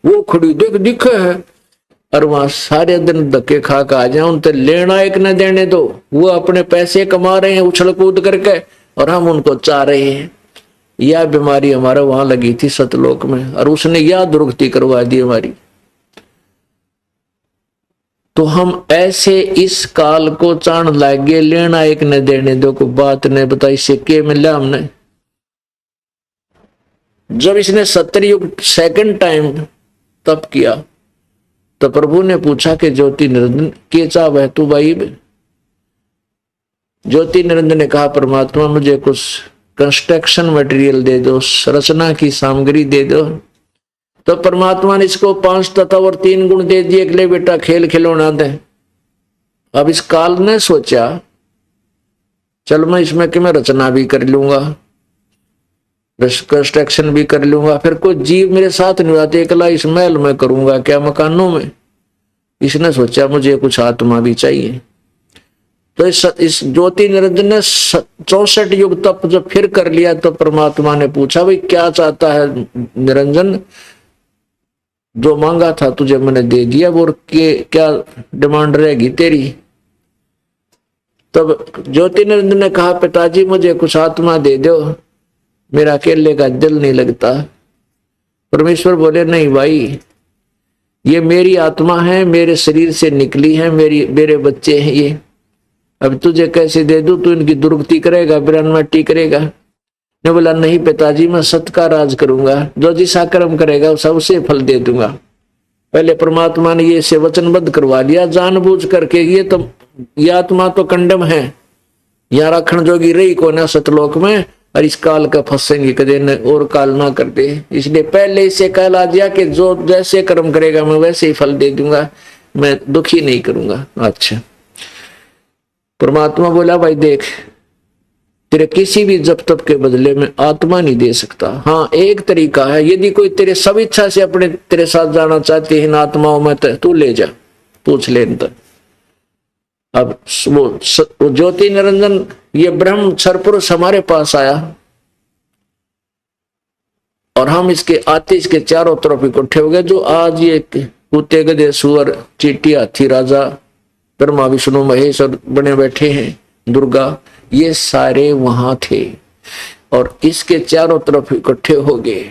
वो खड़ी देख दिखे है, और वहां सारे दिन धक्के खा के आ जाए। उनसे लेना एक न देने दो। वो अपने पैसे कमा रहे हैं उछल कूद करके, और हम उनको चाह रहे हैं। यह बीमारी हमारा वहां लगी थी सतलोक में, और उसने यह दुर्गति करवा दी हमारी। तो हम ऐसे इस काल को चाण लागे, लेना एक न देने दो को बात ने बताई से के मिला हमने। जब इसने 70 युग सेकंड टाइम तप किया, तो प्रभु ने पूछा कि ज्योति निरंजन के चाह है तू भाई? ज्योति निरंजन ने कहा, परमात्मा मुझे कुछ कंस्ट्रक्शन मटेरियल दे दो, रचना की सामग्री दे दो। तो परमात्मा ने इसको 5 तत्व और 3 गुण दे दिए, ले बेटा खेल खिलौना दे। अब इस काल ने सोचा, चल मैं इसमें कि मैं रचना भी कर लूंगा, कंस्ट्रक्शन भी कर लूंगा, फिर कोई जीव मेरे साथ नहीं आते, अकेला इस महल में करूंगा क्या, मकानों में। इसने सोचा मुझे कुछ आत्मा भी चाहिए। तो इस ज्योति निरंजन ने 64 युग तप जब फिर कर लिया, तो परमात्मा ने पूछा, भाई क्या चाहता है निरंजन? जो मांगा था तुझे मैंने दे दिया, वो क्या डिमांड रहेगी तेरी? तब ज्योति निरंजन ने कहा, पिताजी मुझे कुछ आत्मा दे दो, मेरा अकेले का दिल नहीं लगता। परमेश्वर बोले, नहीं भाई, ये मेरी आत्मा है, मेरे शरीर से निकली है, मेरे बच्चे हैं ये। अब तुझे कैसे दे दूं? तू इनकी दुर्गति करेगा, बिरानमट्टी करेगा। ने बोला, नहीं पिताजी, मैं सत्य का राज करूंगा, जो जिसा कर्म करेगा सबसे फल दे दूंगा। पहले परमात्मा ने ये से वचनबद्ध करवा दिया जानबूझ करके। ये आत्मा तो कंडम है, यहाँ रखन जोगी रही को ना सतलोक में, और इस काल का फंसेंगे कदे न और काल ना कर दे। इसलिए पहले इसे कहला दिया कि जो जैसे कर्म करेगा मैं वैसे ही फल दे दूंगा, मैं दुखी नहीं करूंगा। अच्छा, परमात्मा बोला, भाई देख, तेरे किसी भी जप तप के बदले में आत्मा नहीं दे सकता। हाँ, एक तरीका है, यदि कोई तेरे सब इच्छा से अपने तेरे साथ जाना चाहती है इन आत्माओं में, तो तू ले जा, पूछ ले इनसे। अब वो ज्योति निरंजन ये ब्रह्म सरपुरुष हमारे पास आया, और हम इसके आते इसके चारों तरफ इकट्ठे हो गए। जो आज ये कुत्ते गधे सुअर चींटी हाथी राजा ब्रह्मा विष्णु महेश और बने बैठे हैं दुर्गा, ये सारे वहां थे, और इसके चारों तरफ इकट्ठे हो गए।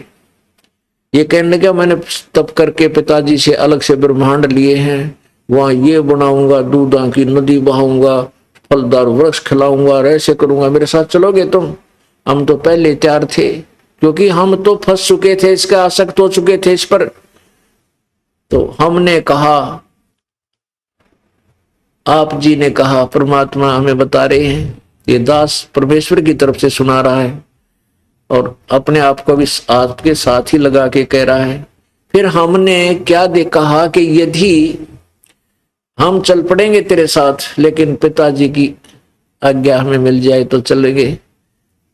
ये कहने लगा, मैंने तप करके पिताजी से अलग से ब्रह्मांड लिए हैं, वहां ये बनाऊंगा, दूधा की नदी बहाऊंगा, फलदार वृक्ष खिलाऊंगा और ऐसे करूंगा, मेरे साथ चलोगे तुम? हम तो पहले तैयार थे, क्योंकि हम तो फंस चुके थे, इसके आसक्त हो चुके थे इस पर। तो हमने कहा, आप जी ने कहा, परमात्मा हमें बता रहे हैं, ये दास परमेश्वर की तरफ से सुना रहा है और अपने आप को भी आपके साथ ही लगा के कह रहा है। फिर हमने क्या कहा कि यदि हम चल पड़ेंगे तेरे साथ, लेकिन पिताजी की आज्ञा हमें मिल जाए तो चलेंगे,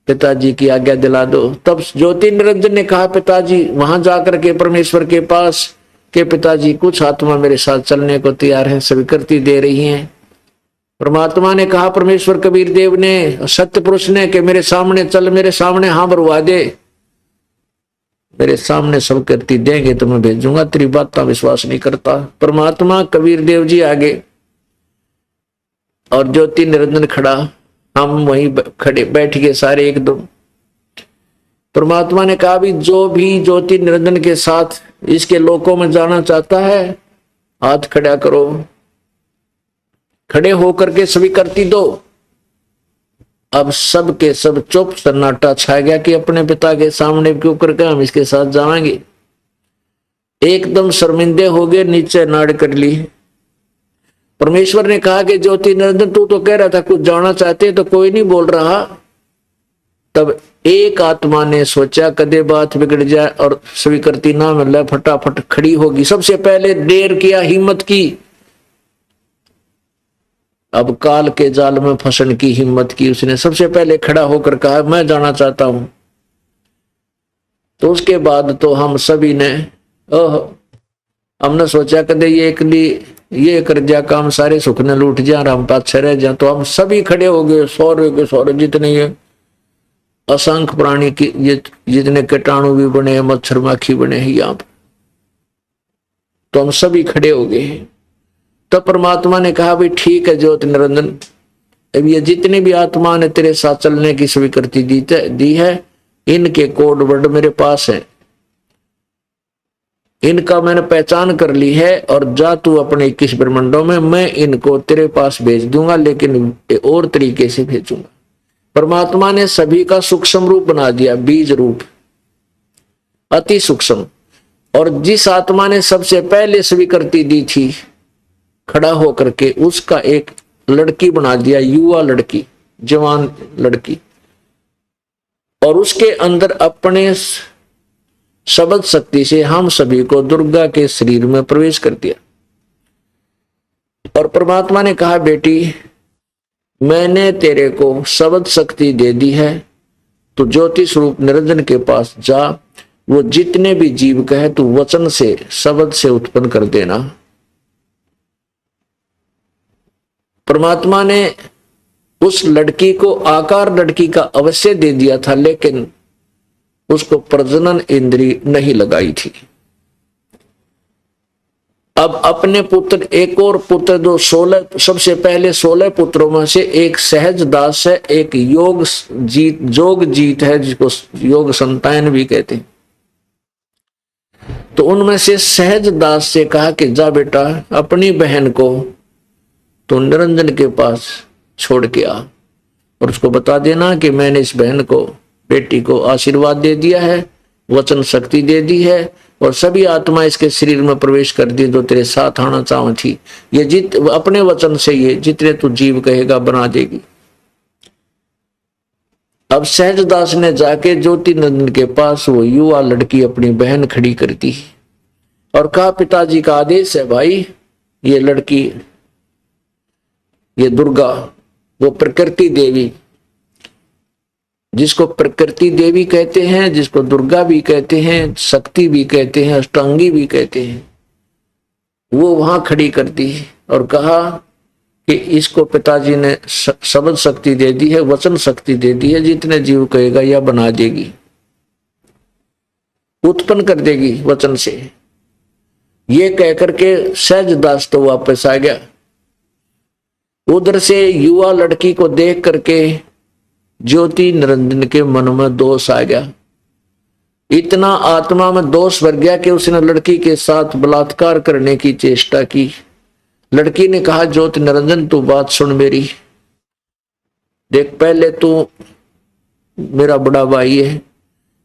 पिताजी की आज्ञा दिला दो। तब ज्योति निरंजन ने कहा, पिताजी वहां जाकर के परमेश्वर के पास के पिताजी कुछ आत्मा मेरे साथ चलने को तैयार है, स्वीकृति दे रही हैं। परमात्मा ने कहा, परमेश्वर कबीर देव ने, सत्य पुरुष ने, कि मेरे सामने चल, मेरे सामने हाँ भरवा दे, मेरे सामने स्वीकृति देंगे तो मैं भेजूंगा, तेरी बात का विश्वास नहीं करता। परमात्मा कबीर देव जी आगे और ज्योति निरंजन खड़ा, हम वहीं खड़े बैठ गए सारे एकदम। परमात्मा ने कहा, भी जो भी ज्योति निरंजन के साथ इसके लोकों में जाना चाहता है, हाथ खड़ा करो। खड़े होकर के स्वीकृति दो। अब सब के सब चुप, सन्नाटा छा गया कि अपने पिता के सामने क्यों करके हम इसके साथ जाएंगे। एकदम शर्मिंदे हो गए, नीचे नाड़ कर ली। परमेश्वर ने कहा कि ज्योति निरंजन, तू तो कह रहा था कुछ जाना चाहते, तो कोई नहीं बोल रहा। तब एक आत्मा ने सोचा कदे बात बिगड़ जाए और स्वीकृति ना मिले, फटाफट खड़ी होगी। सबसे पहले देर किया, हिम्मत की। अब काल के जाल में फंसने की हिम्मत की उसने, सबसे पहले खड़ा होकर कहा, मैं जाना चाहता हूं। तो उसके बाद तो हम सभी ने हमने सोचा कदे ये कर दिया काम, सारे सुख ने लूट जा, हम पाछे रह जा। तो हम सभी खड़े हो गए, सौरे जितने ये असंख्य प्राणी की, ये जितने कीटाणु भी बने, मच्छर माखी बने हैं यहाँ पर, तो हम सभी खड़े हो गए। तो परमात्मा ने कहा, भाई ठीक है ज्योति निरंजन, अब ये जितनी भी आत्मा ने तेरे साथ चलने की स्वीकृति दी है, इनके कोड वर्ड मेरे पास है, इनका मैंने पहचान कर ली है, और जा तू अपने 21 ब्रह्मांडों में, मैं इनको तेरे पास भेज दूंगा, लेकिन और तरीके से भेजूंगा। परमात्मा ने सभी का सूक्ष्म रूप बना दिया, बीज रूप, अति सूक्ष्म। और जिस आत्मा ने सबसे पहले स्वीकृति दी थी खड़ा होकर के, उसका एक लड़की बना दिया, युवा लड़की, जवान लड़की, और उसके अंदर अपने शब्द शक्ति से हम सभी को दुर्गा के शरीर में प्रवेश कर दिया। और परमात्मा ने कहा, बेटी मैंने तेरे को शब्द शक्ति दे दी है, तो ज्योति स्वरूप निरंजन के पास जा, वो जितने भी जीव कहे तू वचन से, शब्द से उत्पन्न कर देना। परमात्मा ने उस लड़की को आकार लड़की का अवश्य दे दिया था, लेकिन उसको प्रजनन इंद्री नहीं लगाई थी। अब अपने पुत्र, एक और पुत्र, जो 16, सबसे पहले 16 पुत्रों में से एक सहज दास है, एक जोग जीत है, जिसको योग संतान भी कहते हैं। तो उनमें से सहज दास से कहा कि जा बेटा, अपनी बहन को तो निरंजन के पास छोड़ के आ, और उसको बता देना कि मैंने इस बहन को, बेटी को आशीर्वाद दे दिया है, वचन शक्ति दे दी है, और सभी आत्मा इसके शरीर में प्रवेश कर दी जो तेरे साथ आना चाह थी। ये अपने वचन से ये जितने तू जीव कहेगा बना देगी। अब सहजदास ने जाके ज्योति नंदन के पास वो युवा लड़की अपनी बहन खड़ी कर दी और कहा, पिताजी का आदेश है भाई, ये लड़की, ये दुर्गा, वो प्रकृति देवी, जिसको प्रकृति देवी कहते हैं, जिसको दुर्गा भी कहते हैं, शक्ति भी कहते हैं, अष्टांगी भी कहते हैं, वो वहां खड़ी कर दी और कहा कि इसको पिताजी ने शब्द शक्ति दे दी है, वचन शक्ति दे दी है, जितने जीव कहेगा या बना देगी, उत्पन्न कर देगी वचन से। ये कहकर के सहजदास तो वापस आ गया। उधर से युवा लड़की को देख करके ज्योति निरंजन के मन में दोष आ गया। इतना आत्मा में दोष भर गया कि उसने लड़की के साथ बलात्कार करने की चेष्टा की। लड़की ने कहा, ज्योति निरंजन तू बात सुन मेरी, देख पहले तू मेरा बड़ा भाई है,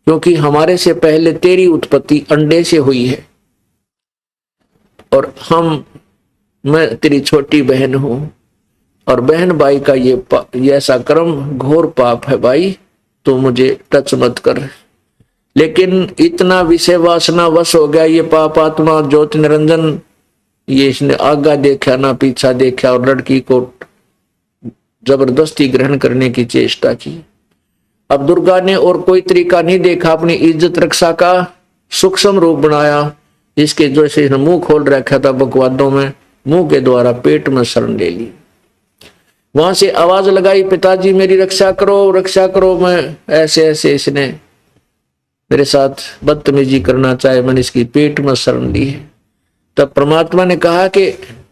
क्योंकि हमारे से पहले तेरी उत्पत्ति अंडे से हुई है, और मैं तेरी छोटी बहन हूं, और बहन भाई का ये ऐसा कर्म घोर पाप है भाई, तो मुझे टच मत कर। लेकिन इतना विषय वासना वश हो गया ये पाप आत्मा ज्योति निरंजन, ये इसने आगा देखा ना पीछा देखा, और लड़की को जबरदस्ती ग्रहण करने की चेष्टा की। अब दुर्गा ने और कोई तरीका नहीं देखा, अपनी इज्जत रक्षा का सूक्ष्म रूप बनाया, जिसके जो से मुंह खोल रखा था बकवादों में, मुंह के द्वारा पेट में शरण ले ली। वहां से आवाज लगाई, पिताजी मेरी रक्षा करो, रक्षा करो। मैं ऐसे ऐसे इसने मेरे साथ बदतमीजी करना चाहे, मैंने इसकी पेट में शरण ली है। तब परमात्मा ने कहा कि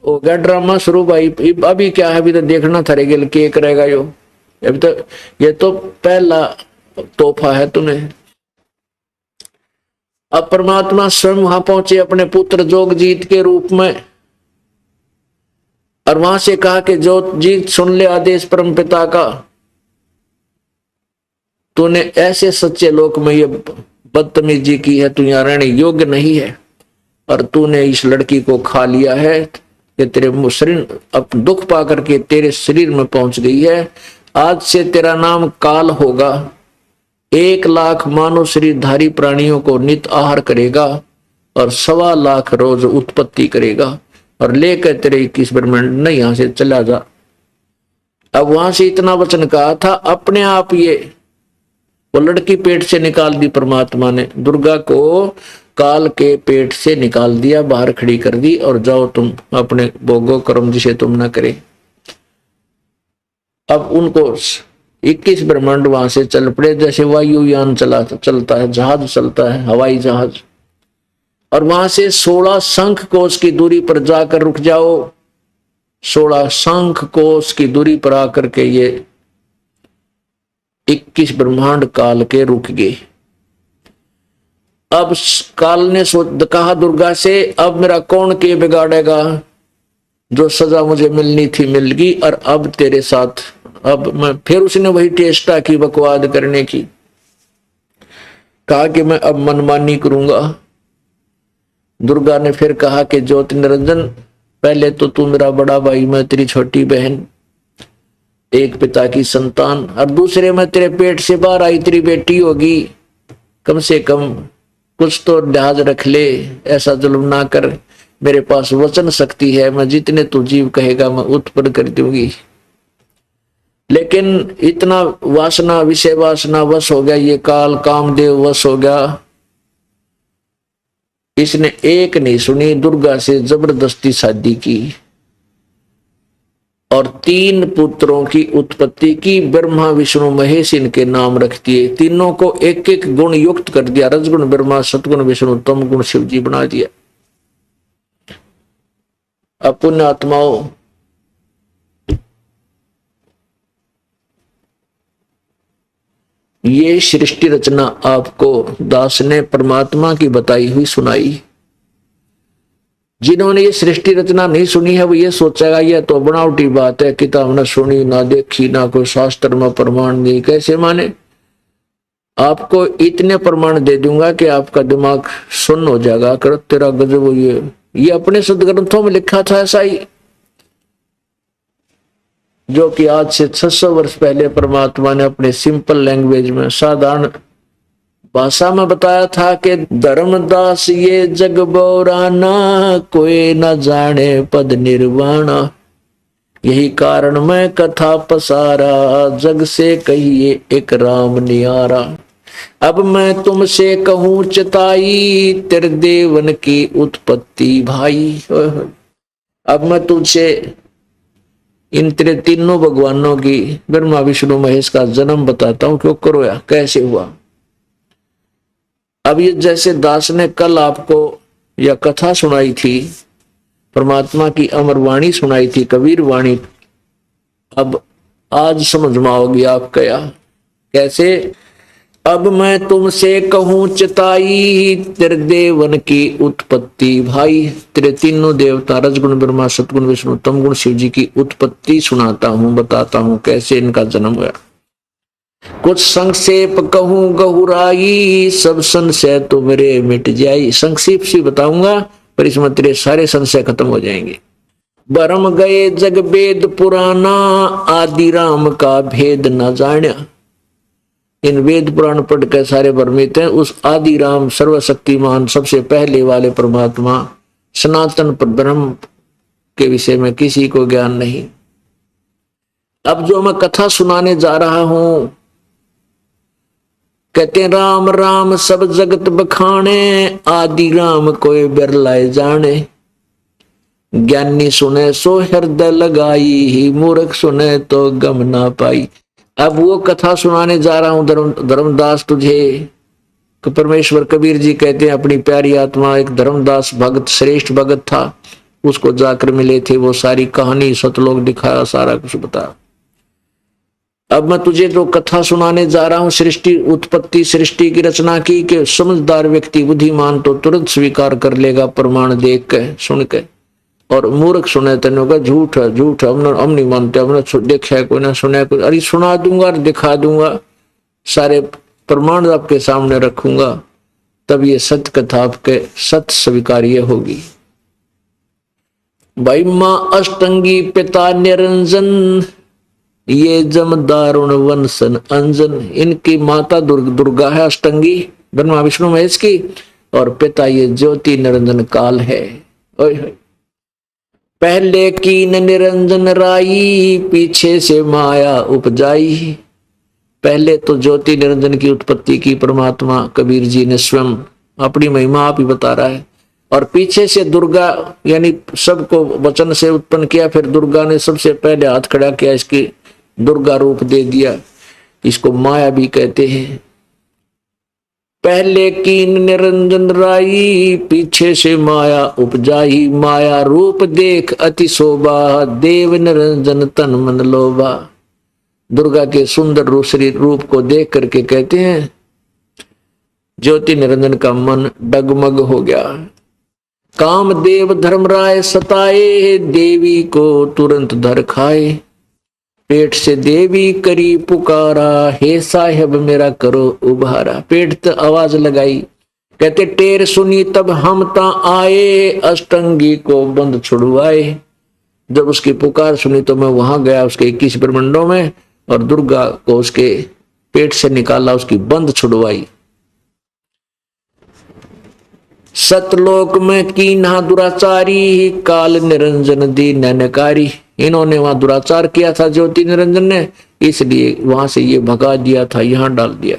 हो गया ड्रामा शुरू भाई, अभी क्या है, अभी तो देखना था रेगल के करेगा यो, अभी तो ये तो पहला तोहफा है तूने। अब परमात्मा स्वयं वहां पहुंचे अपने पुत्र जोगजीत के रूप में, और वहां से कहा कि जोगजीत सुन ले आदेश परम पिता का, तूने ऐसे सच्चे लोक में ये बदतमीजी की है, तू यहाँ रहने योग्य नहीं है, और तूने इस लड़की को खा लिया है कि तेरे शरीर अब दुख पा करके तेरे शरीर में पहुंच गई है। आज से तेरा नाम काल होगा, 1,00,000 मानव शरीरधारी प्राणियों को नित आहार करेगा, और 1,25,00,000 रोज उत्पत्ति करेगा, और लेकर तेरे 21 ब्रह्मांड न यहां से चला जा। अब वहां से इतना वचन कहा था, अपने आप ये वो लड़की पेट से निकाल दी परमात्मा ने, दुर्गा को काल के पेट से निकाल दिया, बाहर खड़ी कर दी, और जाओ तुम अपने भोगो कर्म जिसे तुम ना करे। अब उनको 21 ब्रह्मांड वहां से चल पड़े, जैसे वायुयान चलता है, जहाज चलता है, हवाई जहाज। और वहां से 16 शंख कोश की दूरी पर जाकर रुक जाओ। 16 शंख कोश की दूरी पर आकर के ये 21 ब्रह्मांड काल के रुक गए। अब काल ने कहा दुर्गा से, अब मेरा कौन के बिगाड़ेगा, जो सजा मुझे मिलनी थी मिल गई, और अब तेरे साथ अब मैं, फिर उसने वही चेष्टा की बकवाद करने की, कहा कि मैं अब मनमानी करूंगा। दुर्गा ने फिर कहा कि ज्योति निरंजन, पहले तो तू मेरा बड़ा भाई, मैं तेरी छोटी बहन, एक पिता की संतान, और दूसरे में तेरे पेट से बाहर आई तेरी बेटी होगी, कम से कम कुछ तो लिहाज रख ले, ऐसा जुल्म ना कर, मेरे पास वचन शक्ति है, मैं जितने तू जीव कहेगा मैं उत्पन्न कर दूंगी। लेकिन इतना वासना विषय वासना वश हो गया, ये काल कामदेव वश हो गया, इसने एक नहीं सुनी, दुर्गा से जबरदस्ती शादी की, और 3 पुत्रों की उत्पत्ति की, ब्रह्मा विष्णु महेश इनके नाम रख दिए, तीनों को एक एक गुण युक्त कर दिया, रजगुण ब्रह्मा, सतगुण विष्णु, तम गुण शिव जी बना दिया। अब पुण्य आत्माओं, ये सृष्टि रचना आपको दास ने परमात्मा की बताई हुई सुनाई। जिन्होंने ये सृष्टि रचना नहीं सुनी है वो ये सोचेगा ये तो बनावटी बात है, किताब ना सुनी ना देखी ना कोई शास्त्र में प्रमाण नहीं, कैसे माने। आपको इतने प्रमाण दे दूंगा कि आपका दिमाग सुन्न हो जाएगा, कर तेरा गजब, ये अपने सदग्रंथों में लिखा था ऐसा ही, जो कि आज से 600 वर्ष पहले परमात्मा ने अपने सिंपल लैंग्वेज में साधारण भाषा में बताया था कि धर्मदास ये जग बोराना, कोई न जाने पद निर्वाणा, यही कारण मैं कथा पसारा, जग से कहिए एक राम नियारा। अब मैं तुमसे कहूं चिताई, तेरे देवन की उत्पत्ति भाई। अब मैं तुझसे इन तेरे तीनों भगवानों की, ब्रह्मा विष्णु महेश का जन्म बताता हूं, क्यों करो या कैसे हुआ। अब ये जैसे दास ने कल आपको यह कथा सुनाई थी, परमात्मा की अमर वाणी सुनाई थी, कबीर वाणी, अब आज समझ में आओगी आप क्या कैसे। अब मैं तुमसे कहूं चिताई, तेरे देवन की उत्पत्ति भाई। तेरे तीनों देवता रजगुण ब्रह्मा सतगुण विष्णु तमगुण शिव जी की उत्पत्ति सुनाता हूं, बताता हूं कैसे इनका जन्म हुआ। कुछ संक्षेप कहूं गहुराई, सब संशय तो मेरे मिट जाई। संक्षेप से बताऊंगा पर इसमें तेरे सारे संशय खत्म हो जाएंगे। भरम गए जग वेद पुराना, आदि राम का भेद न जाना। इन वेद पुराण पढ़ के सारे भ्रमित हैं, उस आदि राम सर्वशक्तिमान सबसे पहले वाले परमात्मा सनातन ब्रह्म के विषय में किसी को ज्ञान नहीं। अब जो मैं कथा सुनाने जा रहा हूं, कहते राम राम सब जगत बखाने, आदि राम कोई बिरलाए जाने। ज्ञानी सुने सो हृदय लगाई, मूर्ख सुने तो गम ना पाई। अब वो कथा सुनाने जा रहा हूं धर्मदास तुझे। परमेश्वर कबीर जी कहते हैं अपनी प्यारी आत्मा एक धर्मदास भगत श्रेष्ठ भगत था, उसको जाकर मिले थे, वो सारी कहानी सतलोक दिखाया, सारा कुछ बताया। अब मैं तुझे जो कथा सुनाने जा रहा हूं सृष्टि उत्पत्ति सृष्टि की रचना की, कि समझदार व्यक्ति बुद्धिमान तो तुरंत स्वीकार कर लेगा प्रमाण देख के सुन के, और मूर्ख सुने तेनों का झूठ है झूठ है, हम नहीं मानते, हमने देखा है कोई ना सुना है कोई। अरे सुना दूंगा और दिखा दूंगा, सारे प्रमाण आपके सामने रखूंगा, तब ये सत्य कथा आपके सत्य स्वीकार्य होगी। भाई मां अष्टंगी पिता निरंजन, ये जमदारुण वंशन अंजन। इनकी माता दुर्गा है अष्टंगी ब्रह्मा विष्णु महेश की, और पिता ये ज्योति निरंजन काल है। पहले कीन निरंजन राई, पीछे से माया उपजाई। पहले तो ज्योति निरंजन की उत्पत्ति की परमात्मा कबीर जी ने स्वयं, अपनी महिमा आप ही बता रहा है, और पीछे से दुर्गा यानी सबको वचन से उत्पन्न किया। फिर दुर्गा ने सबसे पहले हाथ खड़ा किया, इसकी दुर्गा रूप दे दिया, इसको माया भी कहते हैं। पहले कीन निरंजन राई, पीछे से माया उपजाई। माया रूप देख अति शोभा, देव निरंजन तन मन लोभा। दुर्गा के सुंदर दूसरी रूप को देख करके कहते हैं ज्योति निरंजन का मन डगमग हो गया। काम देव धर्मराय सताए, देवी को तुरंत धर खाए। पेट से देवी करी पुकारा, हे साहेब मेरा करो उबारा। पेट तो आवाज लगाई, कहते टेर सुनी तब हम ता आए, अष्टंगी को बंद छुड़वाए। जब उसकी पुकार सुनी तो मैं वहां गया उसके 21 ब्रह्मंडों में, और दुर्गा को उसके पेट से निकाला, उसकी बंद छुड़वाई। सतलोक में कीन्हा दुराचारी, काल निरंजन दी नैनकारी। इन्होंने वहां दुराचार किया था ज्योति निरंजन ने, इसलिए वहां से ये भगा दिया था, यहां डाल दिया।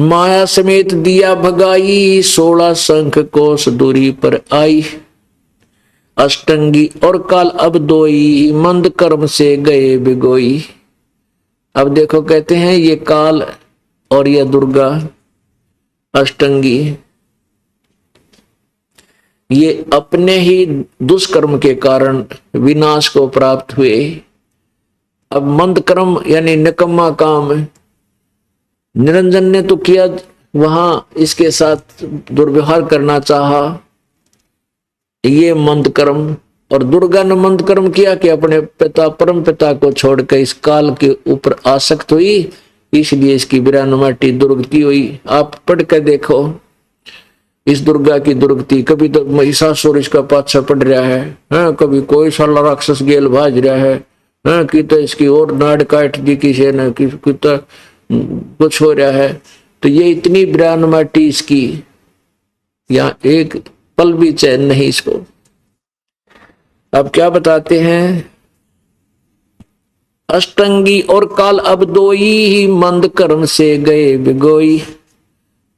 माया समेत दिया भगाई, 16 शंख कोस दूरी पर आई। अष्टंगी और काल अब दोई, मंद कर्म से गए बिगोई। अब देखो कहते हैं ये काल और ये दुर्गा अष्टंगी, ये अपने ही दुष्कर्म के कारण विनाश को प्राप्त हुए। अब मंद कर्म यानी निकम्मा काम निरंजन ने तो किया, वहां इसके साथ दुर्व्यवहार करना चाहा, ये मंद कर्म। और दुर्गा ने मंद कर्म किया कि अपने पिता परम पिता को छोड़कर इस काल के ऊपर आसक्त हुई, इसलिए इसकी विरानुमाटी दुर्गति हुई। आप पढ़ कर देखो इस दुर्गा की दुर्गति, कभी तो महिषासुर इसका पाछा पड़ रहा है, कभी कोई साला राक्षस गेल भाज रहा है, कि तो इसकी और नाड़ काट दी किसी ने, कि तो कुछ हो रहा है। तो ये इतनी विरानुमाटी इसकी, यहाँ एक पल भी चैन नहीं इसको। अब क्या बताते हैं, अष्टंगी और काल अब दोई, मंद कर्म से गए बिगोई।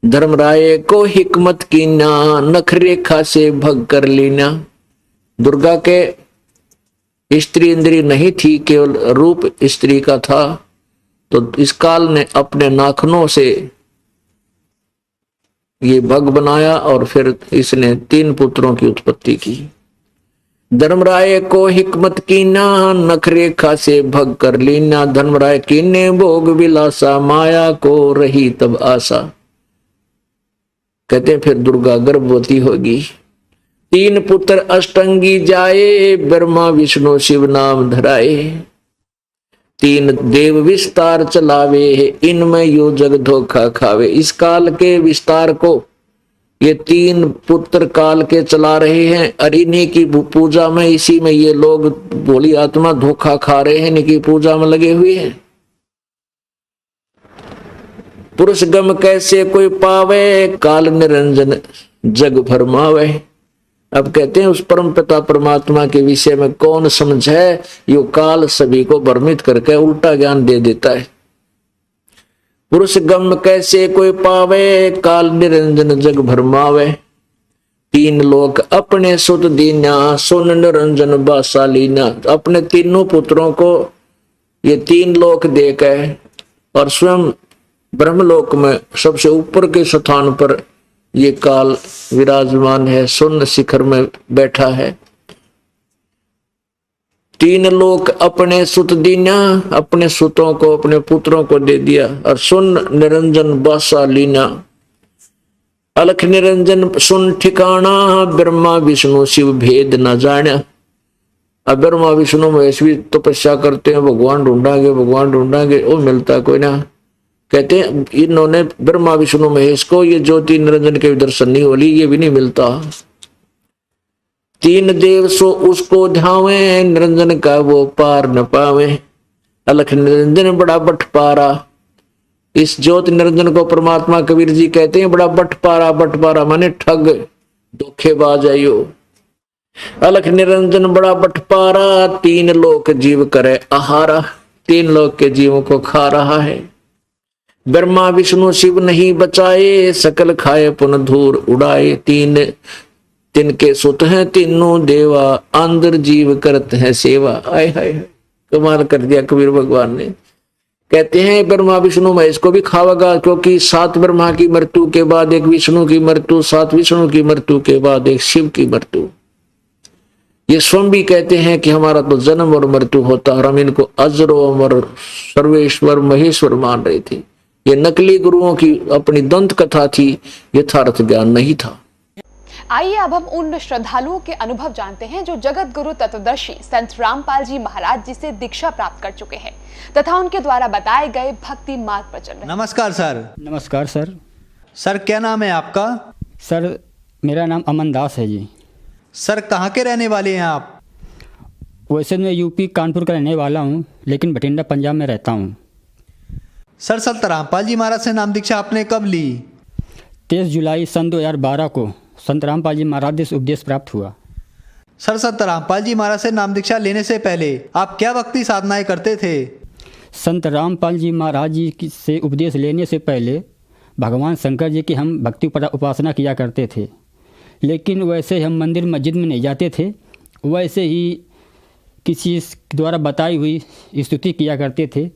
धर्मराय को हिकमत की ना, नख रेखा से भग कर लेना। दुर्गा के स्त्री इंद्री नहीं थी, केवल रूप स्त्री का था, तो इस काल ने अपने नाखनों से ये भग बनाया, और फिर इसने 3 पुत्रों की उत्पत्ति की। धर्मराय को हिकमत कीना, नखरेखा से भग कर लीना। धर्मराय कीने भोग विलासा, माया को रही तब आशा। कहते हैं फिर दुर्गा गर्भवती होगी। 3 पुत्र अष्टंगी जाए, ब्रह्मा विष्णु शिव नाम धराए। 3 देव विस्तार चलावे, इनमें यो जग धोखा खावे। इस काल के विस्तार को ये 3 पुत्र काल के चला रहे हैं, और इन्हीं की पूजा में, इसी में ये लोग भोली आत्मा धोखा खा रहे हैं, इनकी पूजा में लगे हुए हैं। पुरुष गम कैसे कोई पावे, काल निरंजन जग भरमावे। अब कहते हैं उस परम पिता परमात्मा के विषय में कौन समझे, यो काल सभी को भ्रमित करके उल्टा ज्ञान दे देता है। पुरुष गम कैसे कोई पावे, काल निरंजन जग भरमावे। 3 लोक अपने सुत दीना, सुन निरंजन बासालीना। अपने तीनों पुत्रों को ये 3 लोक देकर और स्वयं ब्रह्मलोक में सबसे ऊपर के स्थान पर ये काल विराजमान है, सुन शिखर में बैठा है। 3 लोक अपने सुत दीना, अपने सुतों को अपने पुत्रों को दे दिया। और सुन निरंजन बासा लीना, अलख निरंजन सुन ठिकाना। ब्रह्मा विष्णु शिव भेद न जाना। अब ब्रह्मा विष्णु महेश भी तपस्या करते हैं, भगवान ढूंढांगे, वो मिलता कोई ना। कहते हैं इन्होंने ब्रह्मा विष्णु महेश को ये ज्योति निरंजन के दर्शन नहीं होली, ये भी नहीं मिलता। 3 देव सो उसको ध्यावे, निरंजन का वो पार न पावे। अलख निरंजन बड़ा बटपारा। इस ज्योति निरंजन को परमात्मा कबीर जी कहते हैं बड़ा बटपारा माने ठग धोखेबाज है यो। अलख निरंजन बड़ा बटपारा, 3 लोक जीव करे आहारा। 3 लोक के जीवों को खा रहा है। ब्रह्मा विष्णु शिव नहीं बचाए, सकल खाए पुन धूर उड़ाए। 3 तिनके सुत हैं तीनों देवा, अंदर जीव करते हैं सेवा। आय हाय कमाल कर दिया कबीर भगवान ने। कहते हैं ब्रह्मा विष्णु महेश को भी खावेगा, क्योंकि 7 ब्रह्मा की मृत्यु के बाद एक विष्णु की मृत्यु, 7 विष्णु की मृत्यु के बाद एक शिव की मृत्यु। ये स्वयं भी कहते हैं कि हमारा तो जन्म और मृत्यु होता, और हम इनको अजरो अमर सर्वेश्वर महेश्वर मान रहे थे। ये नकली गुरुओं की अपनी दंत कथा थी, यथार्थ ज्ञान नहीं था। आइए अब हम उन श्रद्धालुओं के अनुभव जानते हैं जो जगत गुरु तत्वदर्शी संत रामपाल जी महाराज जी से दीक्षा प्राप्त कर चुके हैं तथा उनके द्वारा बताए गए भक्ति मार्ग पर चल रहे हैं। नमस्कार सर। नमस्कार सर। सर क्या नाम है आपका? सर मेरा नाम अमन दास है जी। सर कहाँ के रहने वाले हैं आप? वैसे मैं यूपी कानपुर का रहने वाला हूँ, लेकिन बठिंडा पंजाब में रहता हूँ। सर संत रामपाल जी महाराज से नाम दीक्षा आपने कब ली? 23 जुलाई सन 2012 को संत रामपाल जी महाराज से उपदेश प्राप्त हुआ। सर संत रामपाल जी महाराज से नाम दीक्षा लेने से पहले आप क्या भक्ति साधनाएं करते थे? संत रामपाल जी महाराज जी से उपदेश लेने से पहले भगवान शंकर जी की हम भक्ति उपासना किया करते थे, लेकिन वैसे हम मंदिर मस्जिद में नहीं जाते थे। वैसे ही किसी द्वारा बताई हुई स्तुति किया करते थे,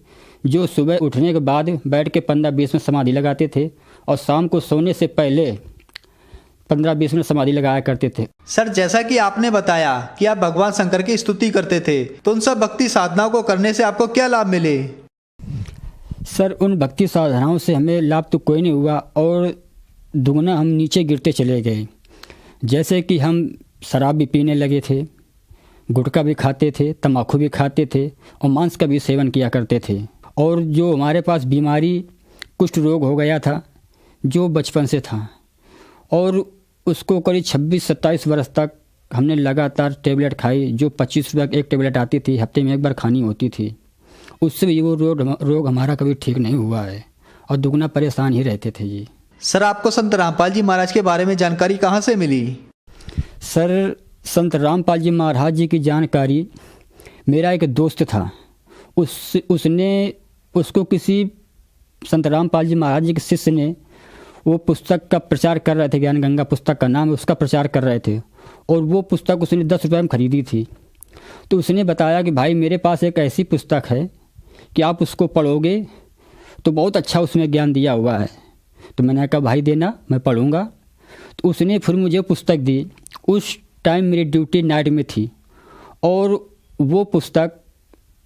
जो सुबह उठने के बाद बैठ के 15-20 मिनट समाधि लगाते थे, और शाम को सोने से पहले 15-20 मिनट समाधि लगाया करते थे। सर जैसा कि आपने बताया कि आप भगवान शंकर की स्तुति करते थे, तो उन सब भक्ति साधनाओं को करने से आपको क्या लाभ मिले? सर उन भक्ति साधनाओं से हमें लाभ तो कोई नहीं हुआ, और दुगना हम नीचे गिरते चले गए। जैसे कि हम शराब भी पीने लगे थे, गुटखा भी खाते थे, तम्बाकू भी खाते थे, और मांस का भी सेवन किया करते थे। और जो हमारे पास बीमारी कुष्ठ रोग हो गया था, जो बचपन से था, और उसको करीब 26-27 वर्ष तक हमने लगातार टेबलेट खाई, जो 25 रुपये की एक टेबलेट आती थी, हफ्ते में 1 बार खानी होती थी। उससे भी वो रोग हमारा कभी ठीक नहीं हुआ है, और दुगना परेशान ही रहते थे जी। सर आपको संत रामपाल जी महाराज के बारे में जानकारी कहाँ से मिली? सर संत रामपाल जी महाराज जी की जानकारी मेरा एक दोस्त था, उसको किसी संत रामपाल जी महाराज जी के शिष्य ने वो पुस्तक का प्रचार कर रहे थे, ज्ञान गंगा पुस्तक का नाम है, उसका प्रचार कर रहे थे, और वो पुस्तक उसने 10 रुपये में ख़रीदी थी। तो उसने बताया कि भाई मेरे पास एक ऐसी पुस्तक है कि आप उसको पढ़ोगे तो बहुत अच्छा उसमें ज्ञान दिया हुआ है। तो मैंने कहा भाई देना, मैं पढ़ूँगा। तो उसने फिर मुझे पुस्तक दी। उस टाइम मेरी ड्यूटी नाइट में थी, और वो पुस्तक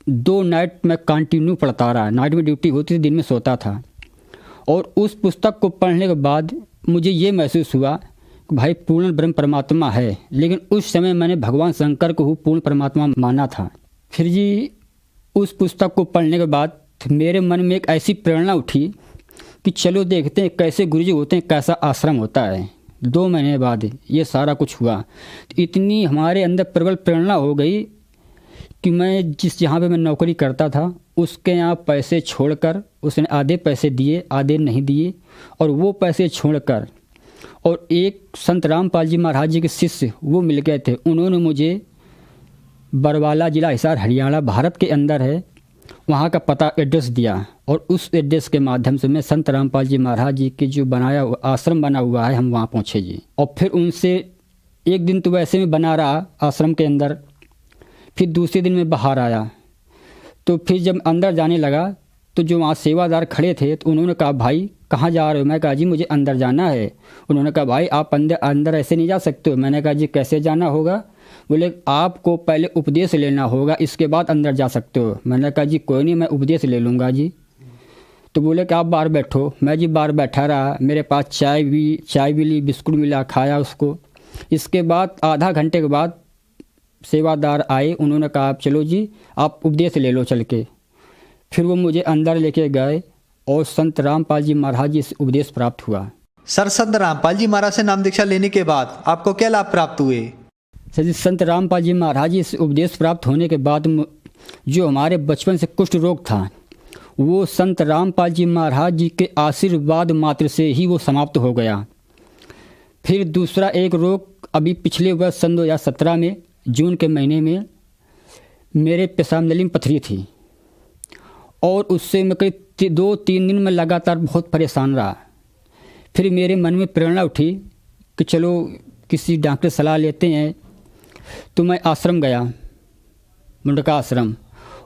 2 नाइट में कंटिन्यू पढ़ता रहा। नाइट में ड्यूटी होती थी, दिन में सोता था। और उस पुस्तक को पढ़ने के बाद मुझे ये महसूस हुआ कि भाई पूर्ण ब्रह्म परमात्मा है, लेकिन उस समय मैंने भगवान शंकर को ही पूर्ण परमात्मा माना था। फिर जी उस पुस्तक को पढ़ने के बाद मेरे मन में एक ऐसी प्रेरणा उठी कि चलो देखते हैं कैसे गुरुजी होते हैं, कैसा आश्रम होता है। 2 महीने बाद ये सारा कुछ हुआ। तो इतनी हमारे अंदर प्रबल प्रेरणा हो गई कि मैं जहाँ पे मैं नौकरी करता था उसके यहाँ पैसे छोड़कर, उसने आधे पैसे दिए, आधे नहीं दिए, और वो पैसे छोड़कर और एक संत रामपाल जी महाराज जी के शिष्य वो मिल गए थे। उन्होंने मुझे बरवाला जिला हिसार हरियाणा भारत के अंदर है, वहाँ का पता एड्रेस दिया, और उस एड्रेस के माध्यम से मैं संत रामपाल जी महाराज जी के जो बनाया आश्रम बना हुआ है हम वहाँ पहुँचे जी। और फिर उनसे एक दिन तो वैसे में बना रहा आश्रम के अंदर, फिर दूसरे दिन में बाहर आया। तो फिर जब अंदर जाने लगा तो जो वहाँ सेवादार खड़े थे तो उन्होंने कहा भाई कहाँ जा रहे हो? मैं कहा जी मुझे अंदर जाना है। उन्होंने कहा भाई आप अंदर ऐसे नहीं जा सकते हो। मैंने कहा जी कैसे जाना होगा? बोले आपको पहले उपदेश लेना होगा, इसके बाद अंदर जा सकते हो। मैंने कहा जी कोई नहीं, मैं उपदेश ले लूँगा जी। तो बोले कि आप बाहर बैठो। मैं जी बाहर बैठा रहा, मेरे पास चाय भी ली, बिस्कुट मिला, खाया उसको। इसके बाद आधा घंटे के बाद सेवादार आए, उन्होंने कहा आप चलो जी आप उपदेश ले लो चल के। फिर वो मुझे अंदर लेके गए और संत रामपाल जी महाराज जी से उपदेश प्राप्त हुआ। सर, संत रामपाल जी महाराज से नाम दीक्षा लेने के बाद आपको क्या लाभ प्राप्त हुए? सर जी संत रामपाल जी महाराज जी से उपदेश प्राप्त होने के बाद जो हमारे बचपन से कुष्ठ रोग था वो संत रामपाल जी महाराज जी के आशीर्वाद मात्र से ही वो समाप्त हो गया। फिर दूसरा एक रोग अभी पिछले वर्ष सन 2017 में जून के महीने में मेरे पेशाब नली में पथरी थी, और उससे मैं करीब 2-3 दिन में लगातार बहुत परेशान रहा। फिर मेरे मन में प्रेरणा उठी कि चलो किसी डॉक्टर सलाह लेते हैं। तो मैं आश्रम गया, मुंडका आश्रम,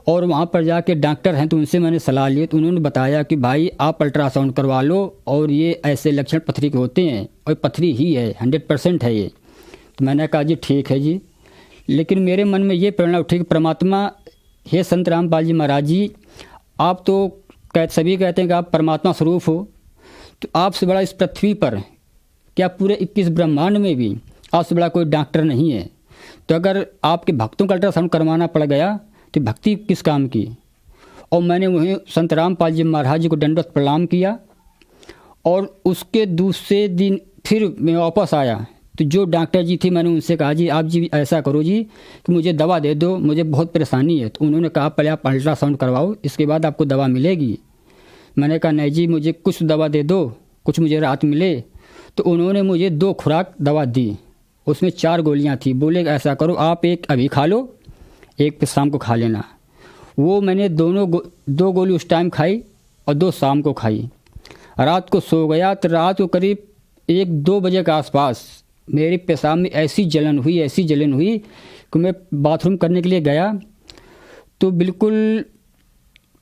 और वहाँ पर जाके डॉक्टर हैं तो उनसे मैंने सलाह ली। तो उन्होंने बताया कि भाई आप अल्ट्रासाउंड करवा लो, और ये ऐसे लक्षण पथरी के होते हैं और पथरी ही है, 100% है ये। तो मैंने कहा जी ठीक है जी। लेकिन मेरे मन में ये प्रेरणा उठी कि परमात्मा, हे संत रामपाल जी महाराज जी, आप तो सभी कहते हैं कि आप परमात्मा स्वरूप हो, तो आपसे बड़ा इस पृथ्वी पर क्या पूरे 21 ब्रह्मांड में भी आपसे बड़ा कोई डॉक्टर नहीं है। तो अगर आपके भक्तों का अल्ट्रासाउंड करवाना पड़ गया तो भक्ति किस काम की? और मैंने वहीं संत रामपाल जी महाराज जी को दंडवत प्रणाम किया, और उसके दूसरे दिन फिर मैं वापस आया तो जो डॉक्टर जी थी मैंने उनसे कहा जी आप जी ऐसा करो जी कि मुझे दवा दे दो, मुझे बहुत परेशानी है। तो उन्होंने कहा पहले आप अल्ट्रासाउंड करवाओ, इसके बाद आपको दवा मिलेगी। मैंने कहा नहीं जी मुझे कुछ दवा दे दो, कुछ मुझे राहत मिले। तो उन्होंने मुझे 2 खुराक दवा दी, उसमें 4 गोलियां थी। बोले ऐसा करो आप एक अभी खा लो, एक शाम को खा लेना। वो मैंने 2 गोली उस टाइम खाई और 2 शाम को खाई। रात को सो गया तो रात को करीब 1-2 बजे के आसपास मेरे पेशाब में ऐसी जलन हुई कि मैं बाथरूम करने के लिए गया तो बिल्कुल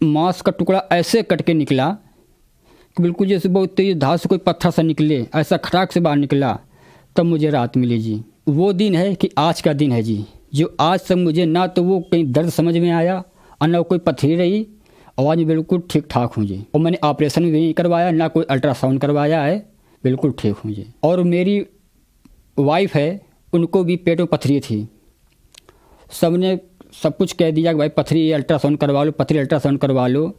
मांस का टुकड़ा ऐसे कट के निकला कि बिल्कुल जैसे बहुत तेज धार से कोई पत्थर सा निकले, ऐसा खटाक से बाहर निकला। तब मुझे राहत मिली जी। वो दिन है कि आज का दिन है जी, जो आज तक मुझे ना तो वो कहीं दर्द समझ में आया और ना कोई पथरी रही, आवाज़ में बिल्कुल ठीक ठाक हूँ जी। और मैंने ऑपरेशन भी नहीं करवाया, ना कोई अल्ट्रासाउंड करवाया है, बिल्कुल ठीक हूँ जी। और मेरी वाइफ है, उनको भी पेट में पथरी थी। सबने सब कुछ कह दिया कि भाई पथरी अल्ट्रासाउंड करवा लो, पथरी अल्ट्रासाउंड करवा लो।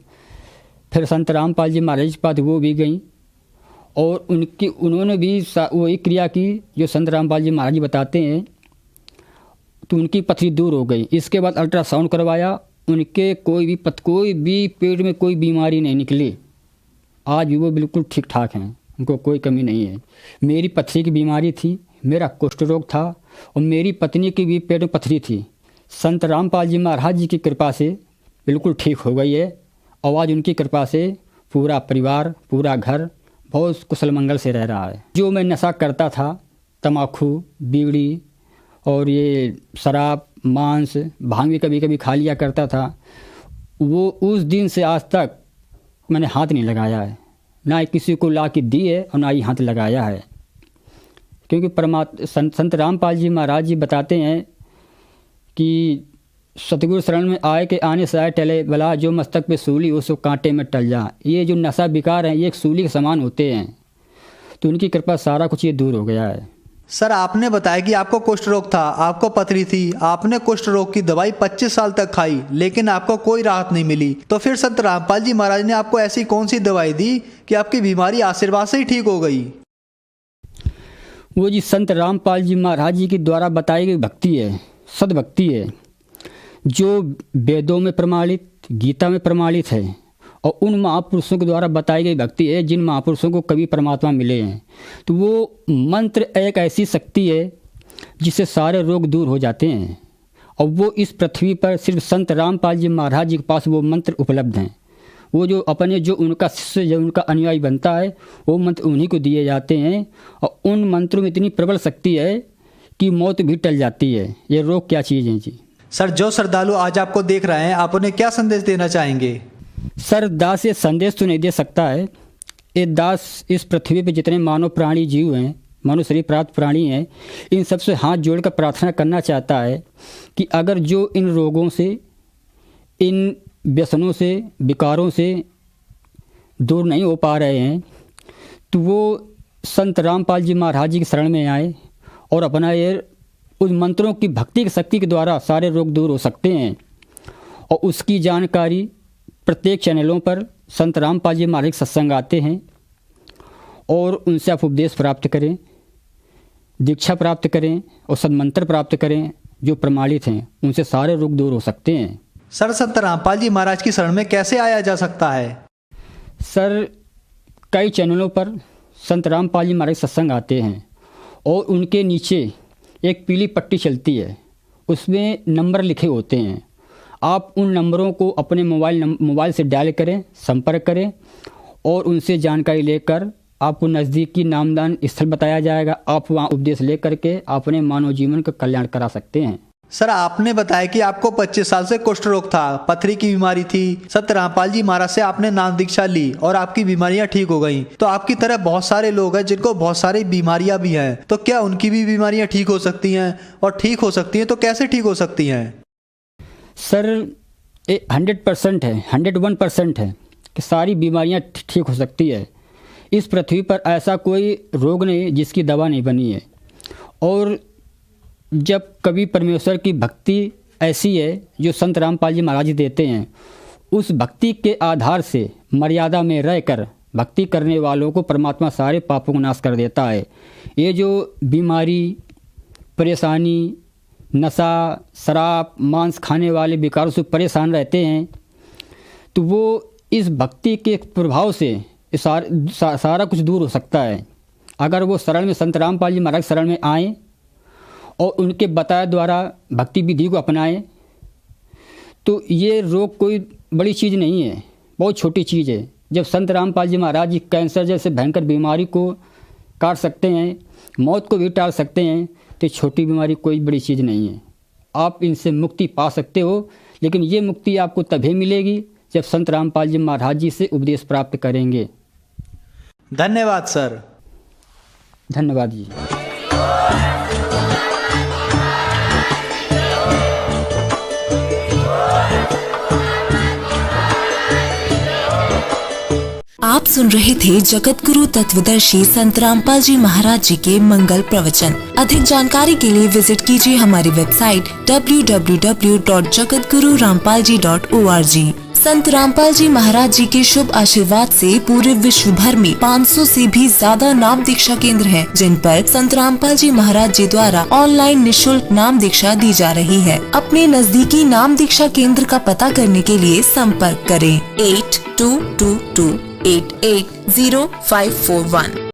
फिर संत रामपाल जी महाराज के पास वो भी गई, और उन्होंने भी वही क्रिया की जो संत रामपाल जी महाराज जी बताते हैं, तो उनकी पथरी दूर हो गई। इसके बाद अल्ट्रासाउंड करवाया, उनके कोई भी पेट में कोई बीमारी नहीं निकली। आज भी वो बिल्कुल ठीक ठाक हैं, उनको कोई कमी नहीं है। मेरी पथरी की बीमारी थी, मेरा कुष्ठ रोग था, और मेरी पत्नी की भी पेट में पथरी थी। संत रामपाल जी महाराज जी की कृपा से बिल्कुल ठीक हो गई है। और आज उनकी कृपा से पूरा परिवार, पूरा घर बहुत कुशल मंगल से रह रहा है। जो मैं नशा करता था, तम्बाकू, बीड़ी और ये शराब, मांस, भांग भी कभी कभी खा लिया करता था, वो उस दिन से आज तक मैंने हाथ नहीं लगाया है, ना किसी को ला के दी है और ना ही हाथ लगाया है। क्योंकि संत रामपाल जी महाराज जी बताते हैं कि सतगुरु शरण में आए के आने से आए टले भला, जो मस्तक पे सूली उसको कांटे में टल जा। ये जो नशा विकार हैं ये एक सूली के समान होते हैं, तो उनकी कृपा सारा कुछ ये दूर हो गया है। सर आपने बताया कि आपको कुष्ठ रोग था, आपको पथरी थी, आपने कुष्ठ रोग की दवाई 25 साल तक खाई लेकिन आपको कोई राहत नहीं मिली। तो फिर संत रामपाल जी महाराज ने आपको ऐसी कौन सी दवाई दी कि आपकी बीमारी आशीर्वाद से ही ठीक हो गई? वो जी संत रामपाल जी महाराज जी के द्वारा बताई गई भक्ति है, सदभक्ति है, जो वेदों में प्रमाणित, गीता में प्रमाणित है, और उन महापुरुषों के द्वारा बताई गई भक्ति है जिन महापुरुषों को कभी परमात्मा मिले हैं। तो वो मंत्र एक ऐसी शक्ति है जिससे सारे रोग दूर हो जाते हैं, और वो इस पृथ्वी पर सिर्फ संत रामपाल जी महाराज जी के पास वो मंत्र उपलब्ध हैं। वो जो अपने जो उनका शिष्य, जो उनका अनुयायी बनता है, वो मंत्र उन्हीं को दिए जाते हैं, और उन मंत्रों में इतनी प्रबल शक्ति है कि मौत भी टल जाती है। ये रोग क्या चीज़ है जी। सर जो श्रद्धालु आज आपको देख रहे हैं, आप उन्हें क्या संदेश देना चाहेंगे? सर दास ये संदेश तो नहीं दे सकता है। ये दास इस पृथ्वी पे जितने मानव प्राणी जीव हैं, मानव शरीर प्राप्त प्राणी हैं, इन सबसे हाथ जोड़कर प्रार्थना करना चाहता है कि अगर जो इन रोगों से, इन व्यसनों से, विकारों से दूर नहीं हो पा रहे हैं, तो वो संत रामपाल जी महाराज जी की शरण में आए और अपना ये उस मंत्रों की भक्ति की शक्ति के द्वारा सारे रोग दूर हो सकते हैं। और उसकी जानकारी प्रत्येक चैनलों पर संत रामपाल जी महाराज के सत्संग आते हैं, और उनसे आप उपदेश प्राप्त करें, दीक्षा प्राप्त करें और सदमंत्र प्राप्त करें जो प्रमाणित हैं, उनसे सारे रोग दूर हो सकते हैं। सर संत रामपाल जी महाराज की शरण में कैसे आया जा सकता है? सर कई चैनलों पर संत रामपाल जी महाराज सत्संग आते हैं, और उनके नीचे एक पीली पट्टी चलती है, उसमें नंबर लिखे होते हैं। आप उन नंबरों को अपने मोबाइल से डायल करें, संपर्क करें, और उनसे जानकारी लेकर आपको नज़दीकी नामदान स्थल बताया जाएगा। आप वहाँ उपदेश ले करके अपने मानव जीवन का कल्याण करा सकते हैं। सर आपने बताया कि आपको 25 साल से कुष्ठ रोग था, पथरी की बीमारी थी, संत रामपाल जी महाराज से आपने नाम दीक्षा ली और आपकी बीमारियां ठीक हो गईं। तो आपकी तरह बहुत सारे लोग हैं जिनको बहुत सारी बीमारियां भी हैं, तो क्या उनकी भी बीमारियां ठीक हो सकती हैं? और ठीक हो सकती हैं तो कैसे ठीक हो सकती हैं? सर 100% है, 101% है कि सारी बीमारियां ठीक हो सकती है। इस पृथ्वी पर ऐसा कोई रोग नहीं जिसकी दवा नहीं बनी है। और जब कभी परमेश्वर की भक्ति ऐसी है जो संत रामपाल जी महाराज देते हैं, उस भक्ति के आधार से मर्यादा में रहकर भक्ति करने वालों को परमात्मा सारे पापों को नाश कर देता है। ये जो बीमारी, परेशानी, नशा, शराब, मांस खाने वाले विकारों से परेशान रहते हैं, तो वो इस भक्ति के प्रभाव से सारा कुछ दूर हो सकता है। अगर वो शरण में संत रामपाल जी महाराज शरण में आएँ और उनके बताए द्वारा भक्ति विधि को अपनाएं, तो ये रोग कोई बड़ी चीज़ नहीं है, बहुत छोटी चीज़ है। जब संत रामपाल जी महाराज जी कैंसर जैसे भयंकर बीमारी को काट सकते हैं, मौत को भी टाल सकते हैं, तो छोटी बीमारी कोई बड़ी चीज़ नहीं है। आप इनसे मुक्ति पा सकते हो, लेकिन ये मुक्ति आपको तभी मिलेगी जब संत रामपाल जी महाराज जी से उपदेश प्राप्त करेंगे। धन्यवाद सर। धन्यवाद जी। आप सुन रहे थे जगत गुरु तत्वदर्शी संत रामपाल जी महाराज जी के मंगल प्रवचन। अधिक जानकारी के लिए विजिट कीजिए हमारी वेबसाइट www.jagatgururampalji.org। संत रामपाल जी महाराज जी के शुभ आशीर्वाद से पूरे विश्व भर में 500 से भी ज्यादा नाम दीक्षा केंद्र हैं, जिन पर संत रामपाल जी महाराज जी द्वारा ऑनलाइन निःशुल्क नाम दीक्षा दी जा रही है। अपने नजदीकी नाम दीक्षा केंद्र का पता करने के लिए संपर्क करें 8222880541।